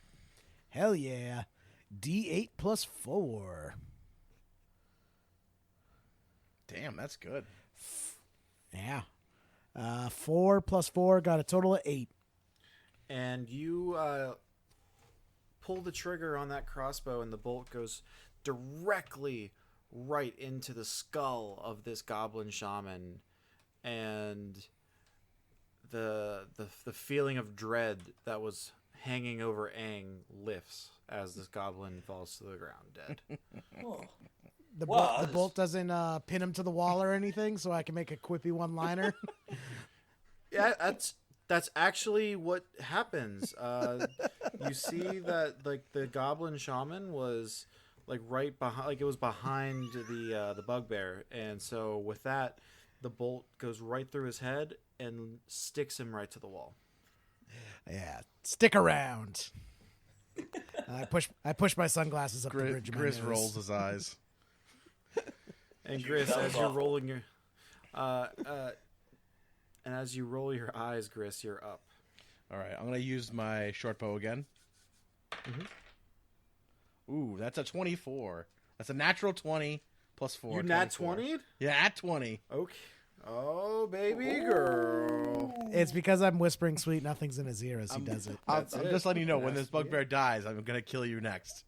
Hell yeah. D8 plus 4. Damn, that's good. Yeah. 4 plus 4 got a total of 8. And you pull the trigger on that crossbow, and the bolt goes directly right into the skull of this goblin shaman, and the feeling of dread that was hanging over Aang lifts as this goblin falls to the ground dead. Oh. The bolt doesn't pin him to the wall or anything, so I can make a quippy one-liner. Yeah, that's actually what happens. You see that the goblin shaman was right behind, it was behind the bugbear, and so with that, the bolt goes right through his head and sticks him right to the wall. Yeah, stick around. I push my sunglasses up the bridge of my Gris nose. rolls his eyes. And Gris, as you're rolling your, and as you roll your eyes, Gris, you're up. All right, I'm gonna use my short bow again. Ooh, that's a 24. That's a natural 20 plus 4. You nat 20'd? Yeah, at 20. Okay. Oh, baby girl. It's because I'm whispering sweet nothings in his ear as he does it. I'm just letting you know, when this bugbear dies, I'm going to kill you next.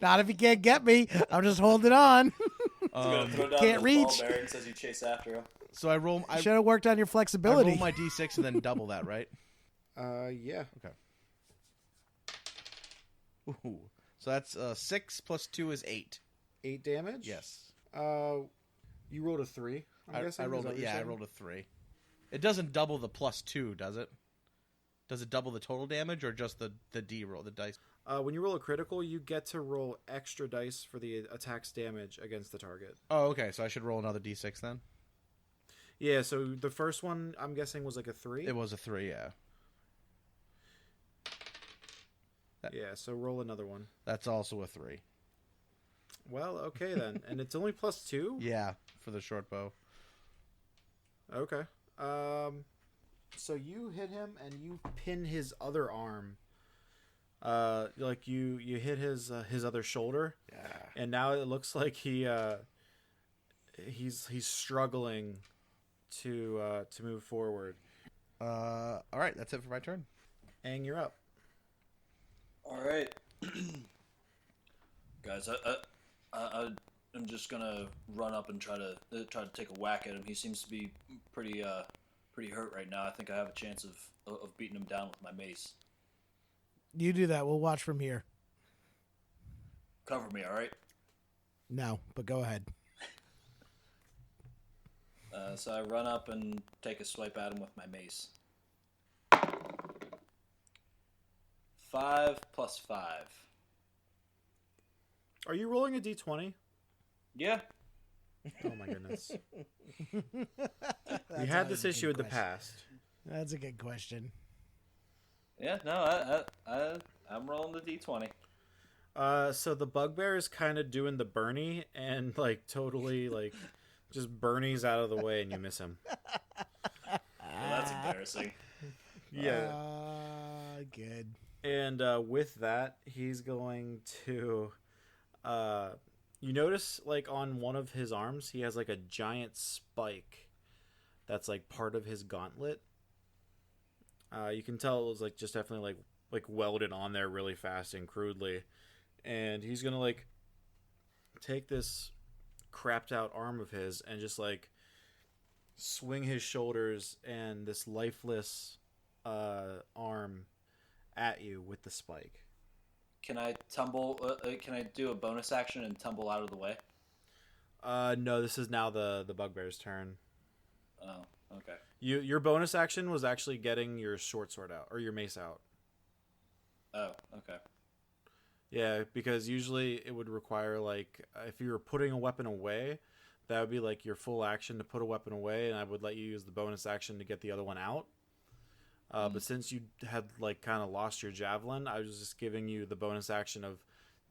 Not if you can't get me. I'm just holding on. Can't reach. Bearings as you chase after him. So I roll. Should have worked on your flexibility. I roll my d6 and then double that, right? Yeah. Okay. Ooh. So that's 6 plus 2 is 8. 8 damage? Yes. You rolled a 3. I rolled I rolled a 3. It doesn't double the plus 2, does it? Does it double the total damage or just the D roll, the dice? When you roll a critical, you get to roll extra dice for the attack's damage against the target. Oh, okay. So I should roll another d6 then? Yeah, so the first one, I'm guessing, was like a 3? It was a 3, yeah. Yeah, so roll another one. That's also a 3. Well, okay then. And it's only plus 2? Yeah, for the short bow. Okay. So you hit him and you pin his other arm. Like you hit his other shoulder. Yeah. And now it looks like he's struggling to move forward. All right, that's it for my turn. Aang, you're up. All right, guys. I'm just gonna run up and try to take a whack at him. He seems to be pretty hurt right now. I think I have a chance of beating him down with my mace. You do that. We'll watch from here. Cover me, all right? No, but go ahead. So I run up and take a swipe at him with my mace. 5 plus 5. Are you rolling a d20? Yeah. Oh my goodness. We That's had always this a issue good in the question. past. That's a good question. Yeah, no, I'm rolling the d20. So the bugbear is kind of doing the Bernie and like totally like just Bernie's out of the way and you miss him. Well, that's embarrassing. Yeah. Good. And with that, he's going to. You notice, like on one of his arms, he has like a giant spike. That's like part of his gauntlet. You can tell it was like just definitely like welded on there really fast and crudely. And he's gonna like take this crapped out arm of his and just like swing his shoulders and this lifeless arm at you with the spike. Can I tumble? Can I do a bonus action and tumble out of the way? No, this is now the bugbear's turn. Oh, okay. Your bonus action was actually getting your short sword out or your mace out. Oh, okay. Yeah, because usually it would require like if you were putting a weapon away, that would be like your full action to put a weapon away, and I would let you use the bonus action to get the other one out. But since you had like kind of lost your javelin, I was just giving you the bonus action of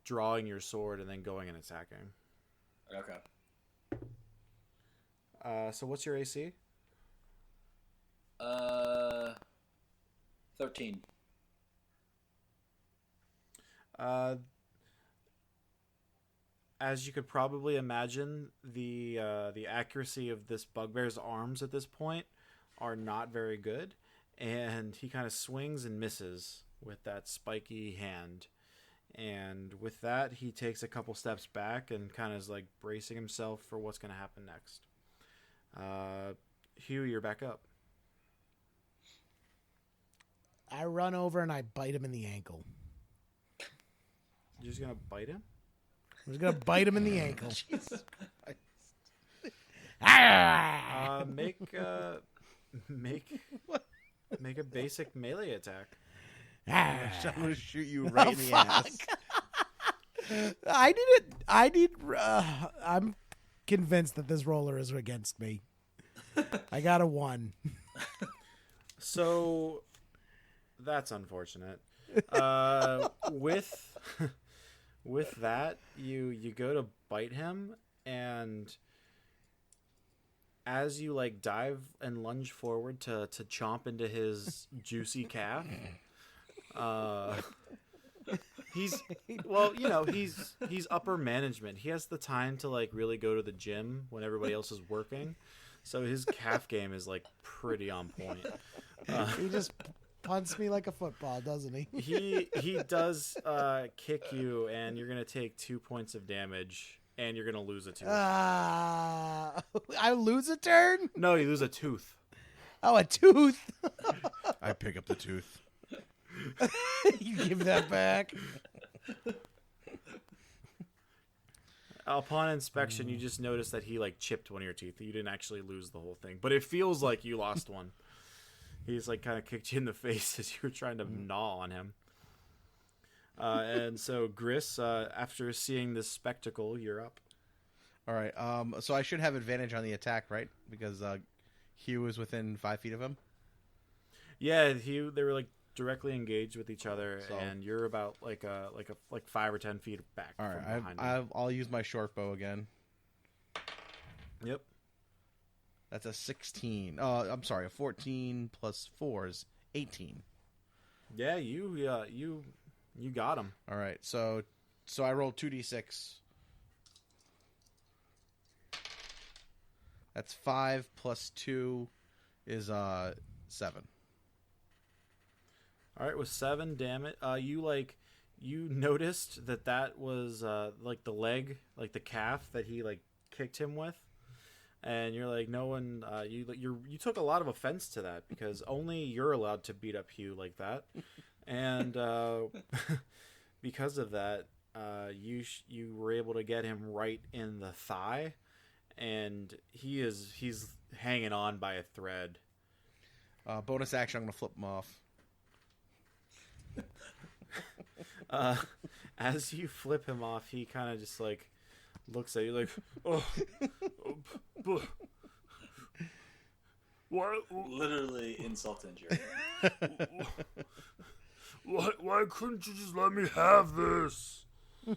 drawing your sword and then going and attacking. Okay. So what's your AC? 13. As you could probably imagine, the accuracy of this bugbear's arms at this point are not very good, and he kind of swings and misses with that spiky hand. And with that, he takes a couple steps back and kind of is like bracing himself for what's going to happen next. Hugh, you're back up. I run over and I bite him in the ankle. You're just going to bite him? I'm just gonna bite him in the ankle. Jesus Christ. Make a basic melee attack. I'm gonna shoot you right in the ass. I'm convinced that this roller is against me. I got a 1. So that's unfortunate. With that, you go to bite him, and as you like dive and lunge forward to chomp into his juicy calf, he's upper management. He has the time to like really go to the gym when everybody else is working, so his calf game is like pretty on point. He just punts me like a football, doesn't he? He does kick you, and you're gonna take 2 points of damage, and you're gonna lose a tooth. I lose a turn? No, you lose a tooth. Oh, a tooth. I pick up the tooth. You give that back. Upon inspection, you just notice that he like chipped one of your teeth. You didn't actually lose the whole thing, but it feels like you lost one. He's like kind of kicked you in the face as you were trying to gnaw on him. And so, Gris, after seeing this spectacle, you're up. All right. So I should have advantage on the attack, right? Because Hugh is within 5 feet of him. Yeah, they were like directly engaged with each other, So- and you're about like 5 or 10 feet back. All from right. behind him. I'll use my short bow again. Yep. That's a 16. I'm sorry, a 14 plus 4 is 18. Yeah, you got him. All right. So I rolled 2d6. That's 5 plus 2 is 7. All right, with 7 damage, you noticed that was like the leg, like the calf that he like kicked him with, and you're like, no one, you took a lot of offense to that because only you're allowed to beat up Hugh like that, and because of that, you were able to get him right in the thigh, and he's hanging on by a thread. Bonus action, I'm going to flip him off. As you flip him off, he kind of just like looks at you like, oh, why, Literally insult injury. why couldn't you just let me have this? I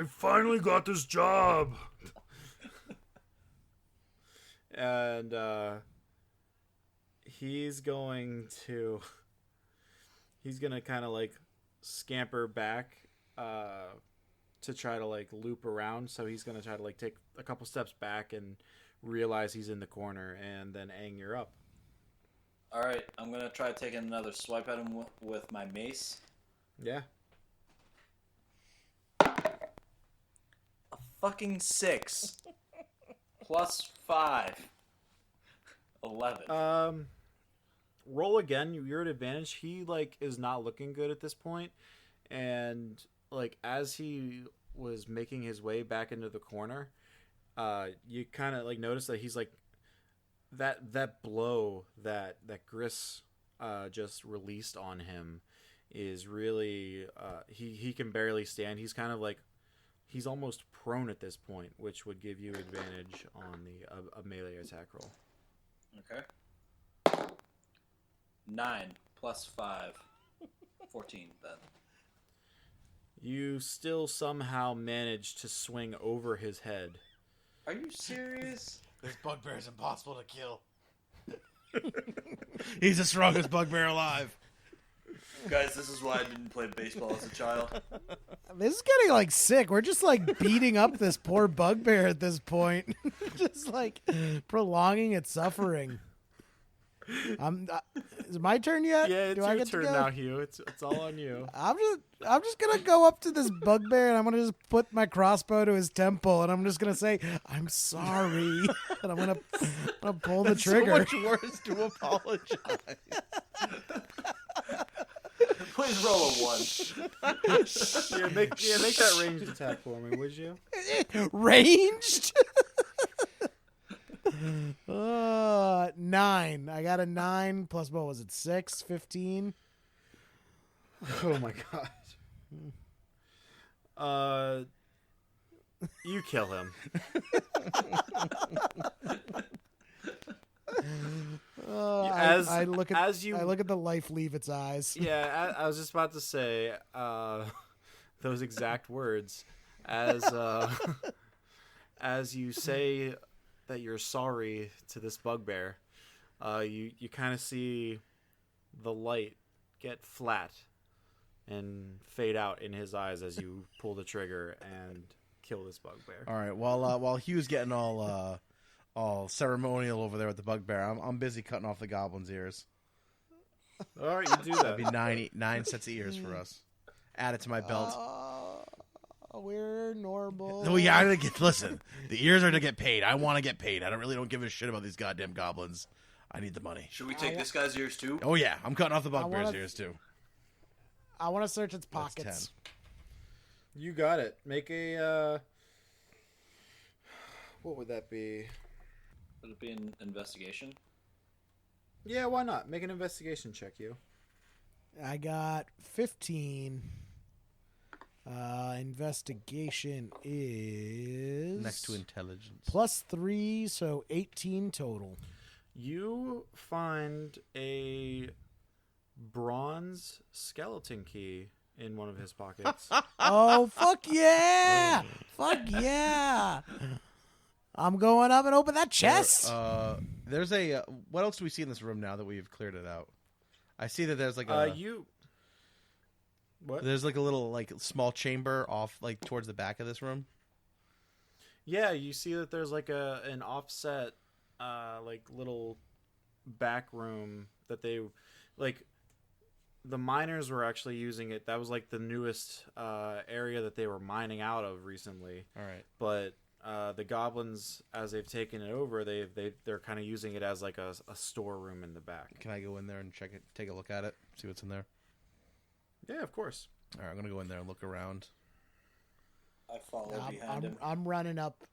finally got this job. And he's gonna kind of like scamper back to try to like loop around. So he's gonna try to like take a couple steps back and realize he's in the corner. And then Aang, you're up. All right, I'm gonna try taking another swipe at him with my mace. Yeah. A fucking 6 plus 5. 11. Roll again. You're at advantage. He like is not looking good at this point, and like as he was making his way back into the corner, you kind of like notice that he's like that blow that Gris just released on him is really he can barely stand. He's kind of like he's almost prone at this point, which would give you advantage on the a melee attack roll. Okay. 9 plus 5. 14 then. You still somehow manage to swing over his head. Are you serious? This bugbear is impossible to kill. He's the strongest bugbear alive. Guys, this is why I didn't play baseball as a child. This is getting like sick. We're just like beating up this poor bugbear at this point, just like prolonging its suffering. Is it my turn yet? Yeah, it's Do I your get to turn go? now, Hugh. It's all on you. I'm just gonna go up to this bugbear and I'm gonna just put my crossbow to his temple and I'm just gonna say I'm sorry and I'm gonna pull the trigger. So much worse to apologize. Please roll a 1. Make that ranged attack for me, would you? Ranged. 9. I got a 9 plus what was it? 6, 15. Oh my god. You kill him. I look at the life leave its eyes. Yeah, I was just about to say those exact words as you say that you're sorry to this bugbear. You kind of see the light get flat and fade out in his eyes as you pull the trigger and kill this bugbear. All right. While Hugh's getting all ceremonial over there with the bugbear, I'm busy cutting off the goblin's ears. All right, you do that. That'd be nine sets of ears for us. Add it to my belt. We're normal. Oh yeah, listen. The ears are to get paid. I want to get paid. I don't give a shit about these goddamn goblins. I need the money. Should we take this guy's ears too? Oh yeah, I'm cutting off the bugbear's ears too. I want to search its pockets. That's 10. You got it. Make a what would that be? Would it be an investigation? Yeah, why not? Make an investigation check, you. I got 15. Investigation is Next to intelligence. +3, so 18 total. You find a bronze skeleton key in one of his pockets. Oh, fuck yeah! Fuck yeah! I'm going up and open that chest. There's a. What else do we see in this room now that we've cleared it out? I see that there's like What? There's like a little like small chamber off like towards the back of this room. Yeah, you see that there's like an offset like little back room that they like the miners were actually using it. That was like the newest area that they were mining out of recently. All right. But the goblins, as they've taken it over, they're kind of using it as like a storeroom in the back. Can I go in there and check it, take a look at it, see what's in there? Yeah, of course. All right, I'm gonna go in there and look around. I follow behind him. I'm running up.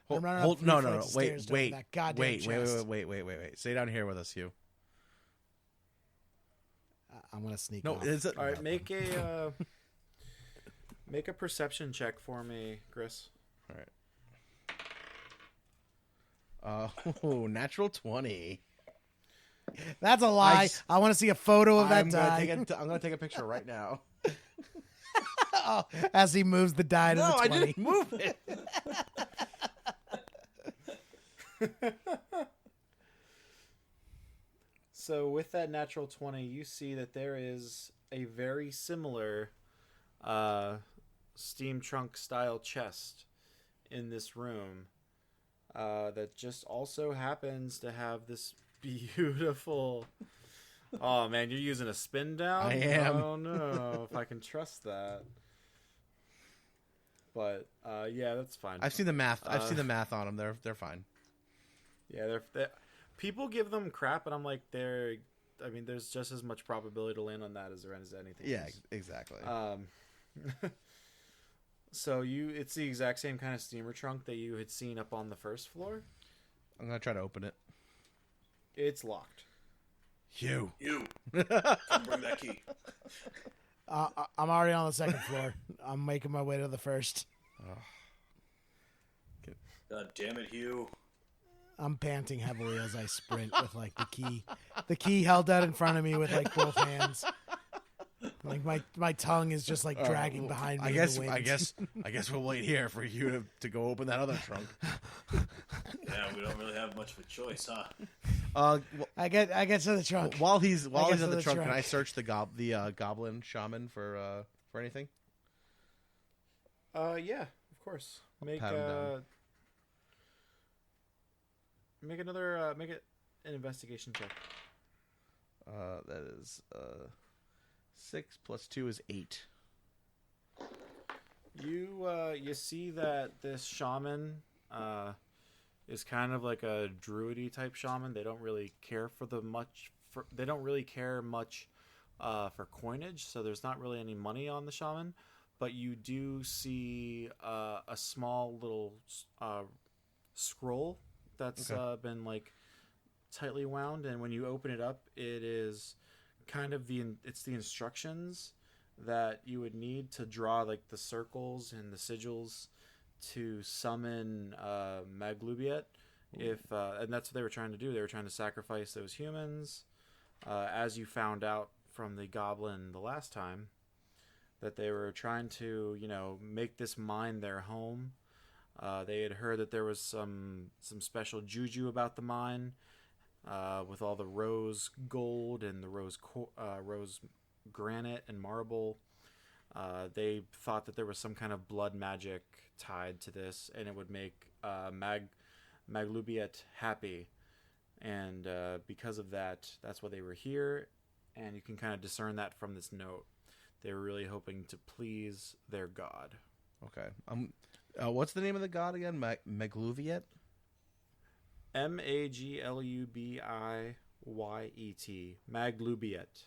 Hold, I'm running hold, up no, 3 no, no, flights of wait, stairs to wait, open that goddamn wait, chest. wait. Stay down here with us, Hugh. I'm gonna sneak. No, off. is it? All right, make Make a perception check for me, Gris. All right. Natural 20. That's a lie. I want to see a photo of that die. I'm going to take a picture right now. As he moves the die to No, the 20. I didn't move it. So with that natural 20, you see that there is a very similar steam trunk style chest in this room that just also happens to have this beautiful... Oh man, you're using a spin down? I am. I don't know if I can trust that. But yeah, that's fine. I've seen the math. I've seen the math on them. They're fine. Yeah, they're people give them crap, but I'm like, I mean, there's just as much probability to land on that as there is anything. Yeah, else. exactly. So it's the exact same kind of steamer trunk that you had seen up on the first floor. I'm gonna try to open it. It's locked. Hugh. Come bring that key. I'm already on the second floor. I'm making my way to the first. God damn it, Hugh. I'm panting heavily as I sprint with like the key held out in front of me with like both hands. Like my tongue is just like dragging behind me. I in the guess we'll wait here for you to go open that other trunk. Yeah, we don't really have much of a choice, huh? I get to the trunk. While he's at the the trunk, trunk. can I search the goblin shaman for anything? Yeah, of course. Make Pat him down. make another make it an investigation check. That is 6 + 2 is 8. You see that this shaman is kind of like a druidy type shaman. They don't really care they don't really care much for coinage, so there's not really any money on the shaman. But you do see a small little scroll that's been like tightly wound, and when you open it up, it is kind of the instructions that you would need to draw like the circles and the sigils to summon Maglubiet. And that's what they were trying to do. They were trying to sacrifice those humans, as you found out from the goblin the last time, that they were trying to, make this mine their home. They had heard that there was some special juju about the mine, with all the rose gold and the rose granite and marble. They thought that there was some kind of blood magic tied to this, and it would make Maglubiet happy. And because of that, that's why they were here. And you can kind of discern that from this note. They were really hoping to please their god. Okay. What's the name of the god again? Magluviet? Maglubiet. Maglubiet.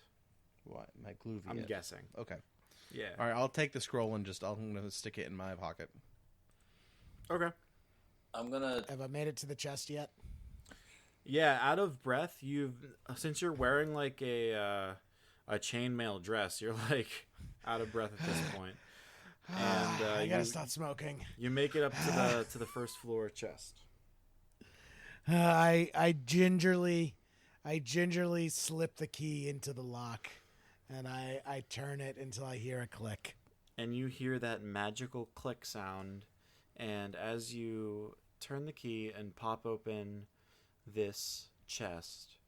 What? Magluviet. I'm guessing. Okay. Yeah. All right. I'll take the scroll and I'm gonna stick it in my pocket. Okay. Have I made it to the chest yet? Yeah, out of breath, since you're wearing like a chainmail dress, you're like out of breath at this point. And I gotta stop smoking. You make it up to the first floor chest. I gingerly slip the key into the lock, and I turn it until I hear a click. And you hear that magical click sound, and as you turn the key and pop open this chest,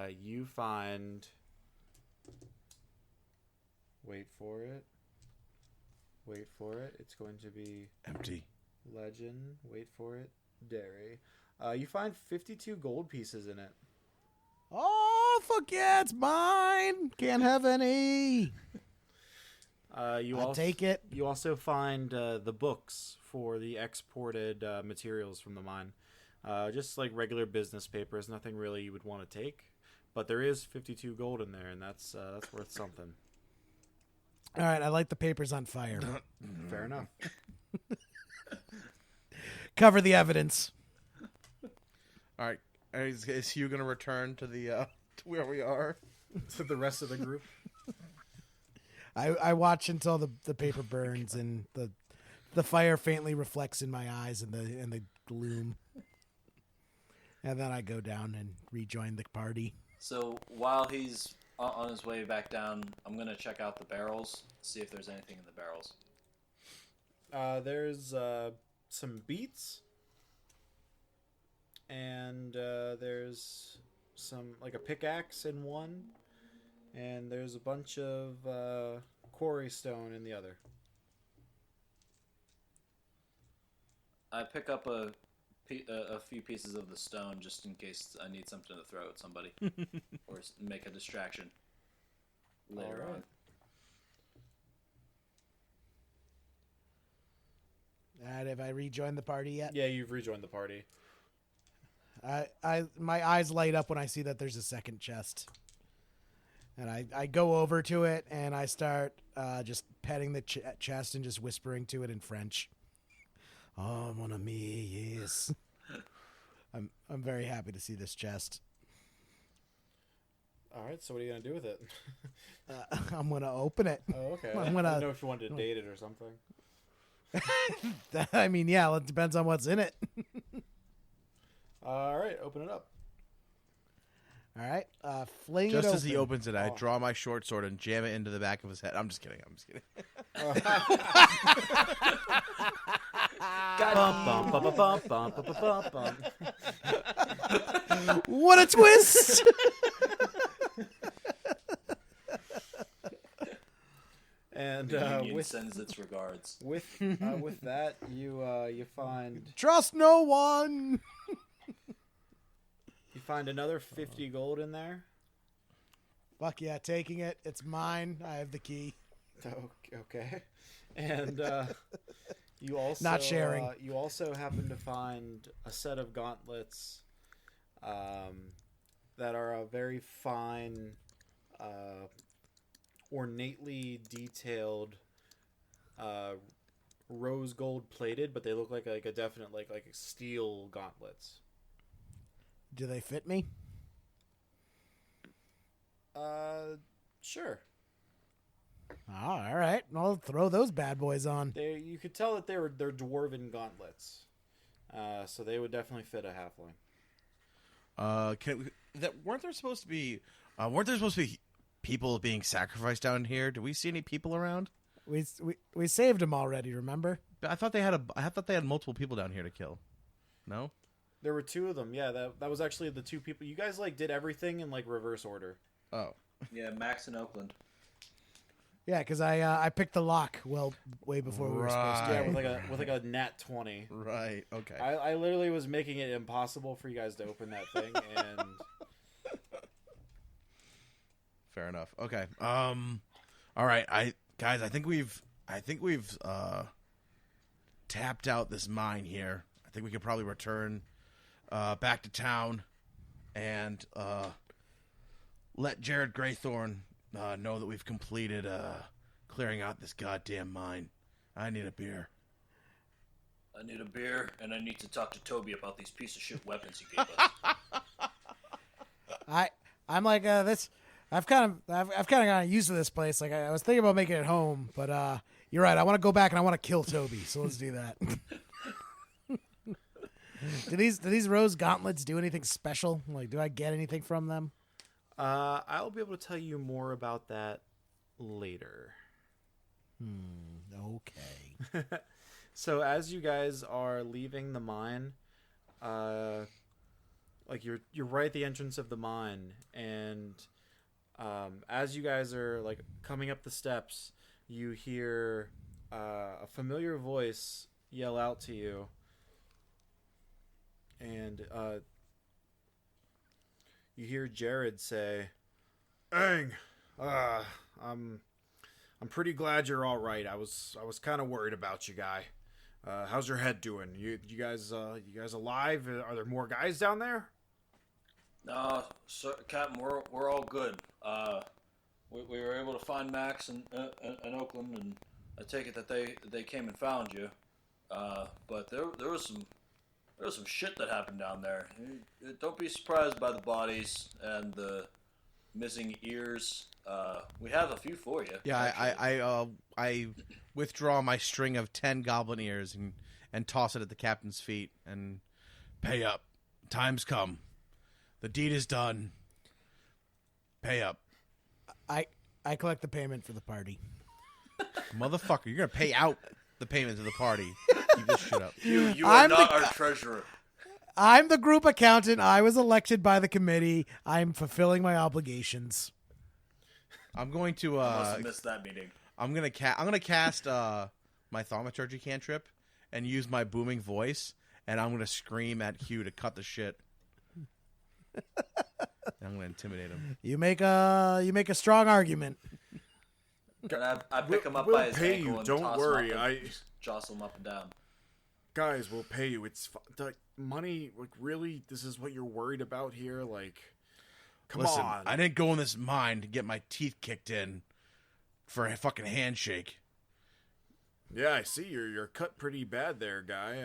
you find... Wait for it. It's going to be... Empty. Legend. Wait for it. Dairy. You find 52 gold pieces in it. Oh, fuck yeah, it's mine. Can't have any. I'll take it. You also find the books for the exported materials from the mine. Just like regular business papers, nothing really you would want to take. But there is 52 gold in there, and that's worth something. All right, I light the papers on fire. Fair enough. Cover the evidence. All right. Is Hugh going to return to the to where we are? To the rest of the group? I watch until the paper burns and the fire faintly reflects in my eyes in the gloom. And then I go down and rejoin the party. So while he's on his way back down, I'm going to check out the barrels, see if there's anything in the barrels. There's some beets. And there's some, like a pickaxe in one. And there's a bunch of quarry stone in the other. I pick up a few pieces of the stone just in case I need something to throw at somebody. Or make a distraction later on. Have I rejoined the party yet? Yeah, you've rejoined the party. My eyes light up when I see that there's a second chest. And I go over to it and I start just petting the chest and just whispering to it in French. Oh, mon ami, yes. I'm very happy to see this chest. All right, so what are you gonna do with it? I'm gonna open it. Oh, okay. I'm gonna. I didn't know if you wanted to date it or something. I mean, yeah, well, it depends on what's in it. All right, open it up. All right, fling Just it open. as he opens it, I draw my short sword and jam it into the back of his head. I'm just kidding. Bum, bum, bum, bum, bum, bum, bum, bum, bum. What a twist! And The Union with sends its regards. that, you find Trust no one. another 50 gold in there. Fuck yeah, taking it. It's mine. I have the key. Okay, and you also Not sharing. You also happen to find a set of gauntlets that are a very fine, ornately detailed, rose gold plated, but they look like a definite like steel gauntlets. Do they fit me? Sure. Oh, all right. I'll throw those bad boys on. You could tell that they're dwarven gauntlets, so they would definitely fit a halfling. Weren't there supposed to be people being sacrificed down here? Do we see any people around? We saved them already. Remember? I thought they had multiple people down here to kill. No. There were two of them. Yeah, that was actually the two people. You guys did everything in reverse order. Oh. Yeah, Max in Oakland. Yeah, because I picked the lock way before we were supposed to. Yeah, with a nat 20. Right. Okay. I literally was making it impossible for you guys to open that thing, and fair enough. Okay. All right. I think we've tapped out this mine here. I think we could probably return back to town and let Jared Graythorn know that we've completed clearing out this goddamn mine. I need a beer. I need a beer, and I need to talk to Toby about these piece of shit weapons he gave us. I'm like this. I've kind of gotten used to this place. Like I was thinking about making it home, but you're right. I want to go back and I want to kill Toby. So let's do that. Do these rose gauntlets do anything special? Like, do I get anything from them? I'll be able to tell you more about that later. Okay. So as you guys are leaving the mine, you're right at the entrance of the mine, and as you guys are coming up the steps, you hear a familiar voice yell out to you, and you hear Jared say, "Aang, I'm pretty glad you're all right. I was kind of worried about you, guy. How's your head doing? You guys alive? Are there more guys down there?" No, sir, Captain, we're all good. We were able to find Max in Oakland, and I take it that they came and found you. But there was some shit that happened down there. Don't be surprised by the bodies and the missing ears. We have a few for you. Yeah, I withdraw my string of 10 goblin ears and toss it at the captain's feet and pay up. Time's come. The deed is done. Pay up. I collect the payment for the party. Motherfucker, you're going to pay out the payment to the party. Keep this shit up. You are not our treasurer. I'm the group accountant. I was elected by the committee. I'm fulfilling my obligations. I'm going to I must have missed that meeting. I'm going to cast my thaumaturgy cantrip and use my booming voice, and I'm going to scream at Hugh to cut the shit. And I'm going to intimidate him. You make a strong argument. And I pick him up we'll by his pay ankle you. and Don't toss worry. him up and jostle him up and down. Guys, we'll pay you. It's like money. Like, really, this is what you're worried about here? Like, come Listen, on. I didn't go in this mine to get my teeth kicked in for a fucking handshake. Yeah, I see you're cut pretty bad there, guy.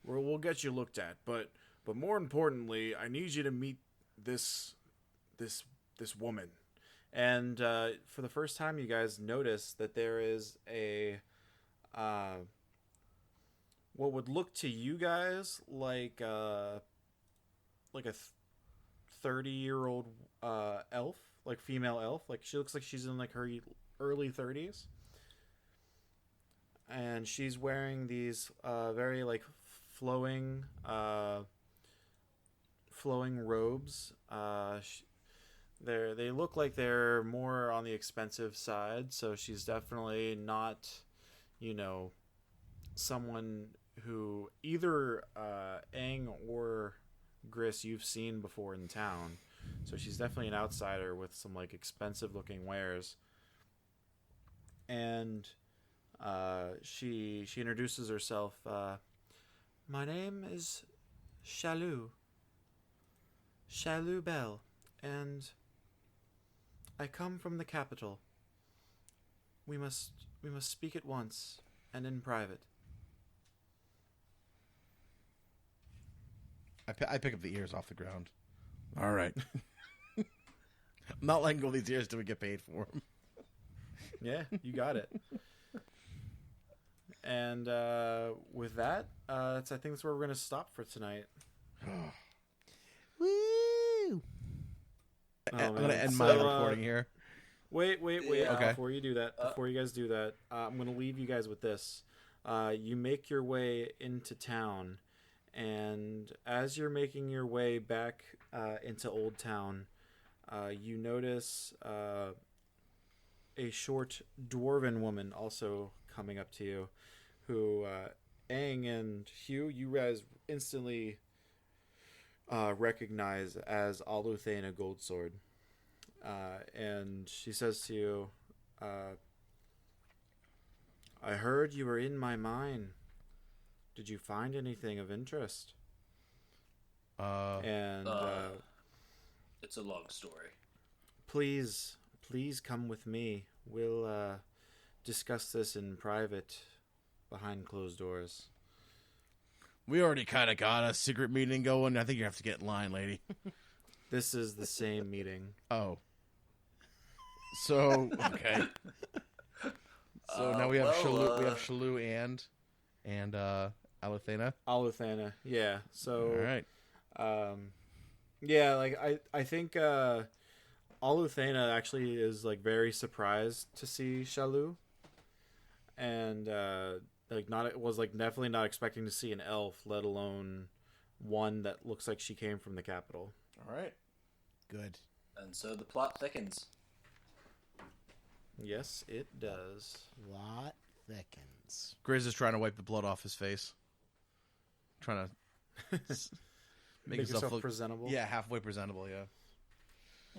We'll get you looked at, but more importantly, I need you to meet this woman. And for the first time, you guys notice that there is a what would look to you guys like a 30-year-old elf, like female elf. Like, she looks like she's in like her early 30s. And she's wearing these very like flowing robes. They look like they're more on the expensive side, so she's definitely not, someone who either Aang or Gris you've seen before in town. So she's definitely an outsider with some like expensive looking wares. And she introduces herself. My name is Shalou Bell, and I come from the capital. We must speak at once and in private. I pick up the ears off the ground. All right. I'm not letting go of these ears till we get paid for them. Yeah, you got it. And with that, I think that's where we're going to stop for tonight. Woo! I'm going to end my recording here. Wait. Yeah. Okay. Before you do that, before you guys do that, I'm going to leave you guys with this. You make your way into town, and as you're making your way back into Old Town, you notice a short dwarven woman also coming up to you, who Aang and Hugh, you guys instantly recognize as Aluthena Goldsword. And she says to you, I heard you were in my mine. Did you find anything of interest? It's a long story. Please come with me. We'll discuss this in private behind closed doors. We already kind of got a secret meeting going. I think you have to get in line, lady. This is the same meeting. Oh. So, okay. So now we have Shalou and Aluthena. Aluthena, yeah. So, all right. Yeah, like I think Aluthena actually is like very surprised to see Shalou, and definitely not expecting to see an elf, let alone one that looks like she came from the capital. All right. Good. And so the plot thickens. Yes, it does. Lot thickens. Gris is trying to wipe the blood off his face. Trying to Make himself yourself look presentable. Yeah, halfway presentable, yeah.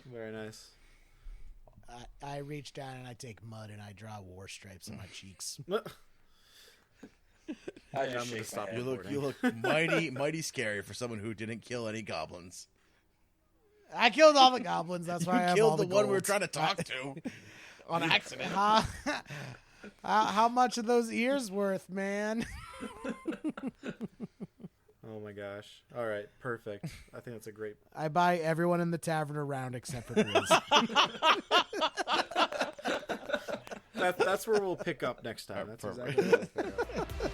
Very nice. I reach down and I take mud and I draw war stripes on my cheeks. I I'm just gonna shake stop my You head. look mighty scary for someone who didn't kill any goblins. I killed all the goblins. That's why I You have killed all the one we were gold. trying to talk to on accident. How much are those ears worth, man? Oh my gosh. All right, perfect. I think that's a great. I buy everyone in the tavern around except for Gris. That's where we'll pick up next time. That's exactly where we'll pick up.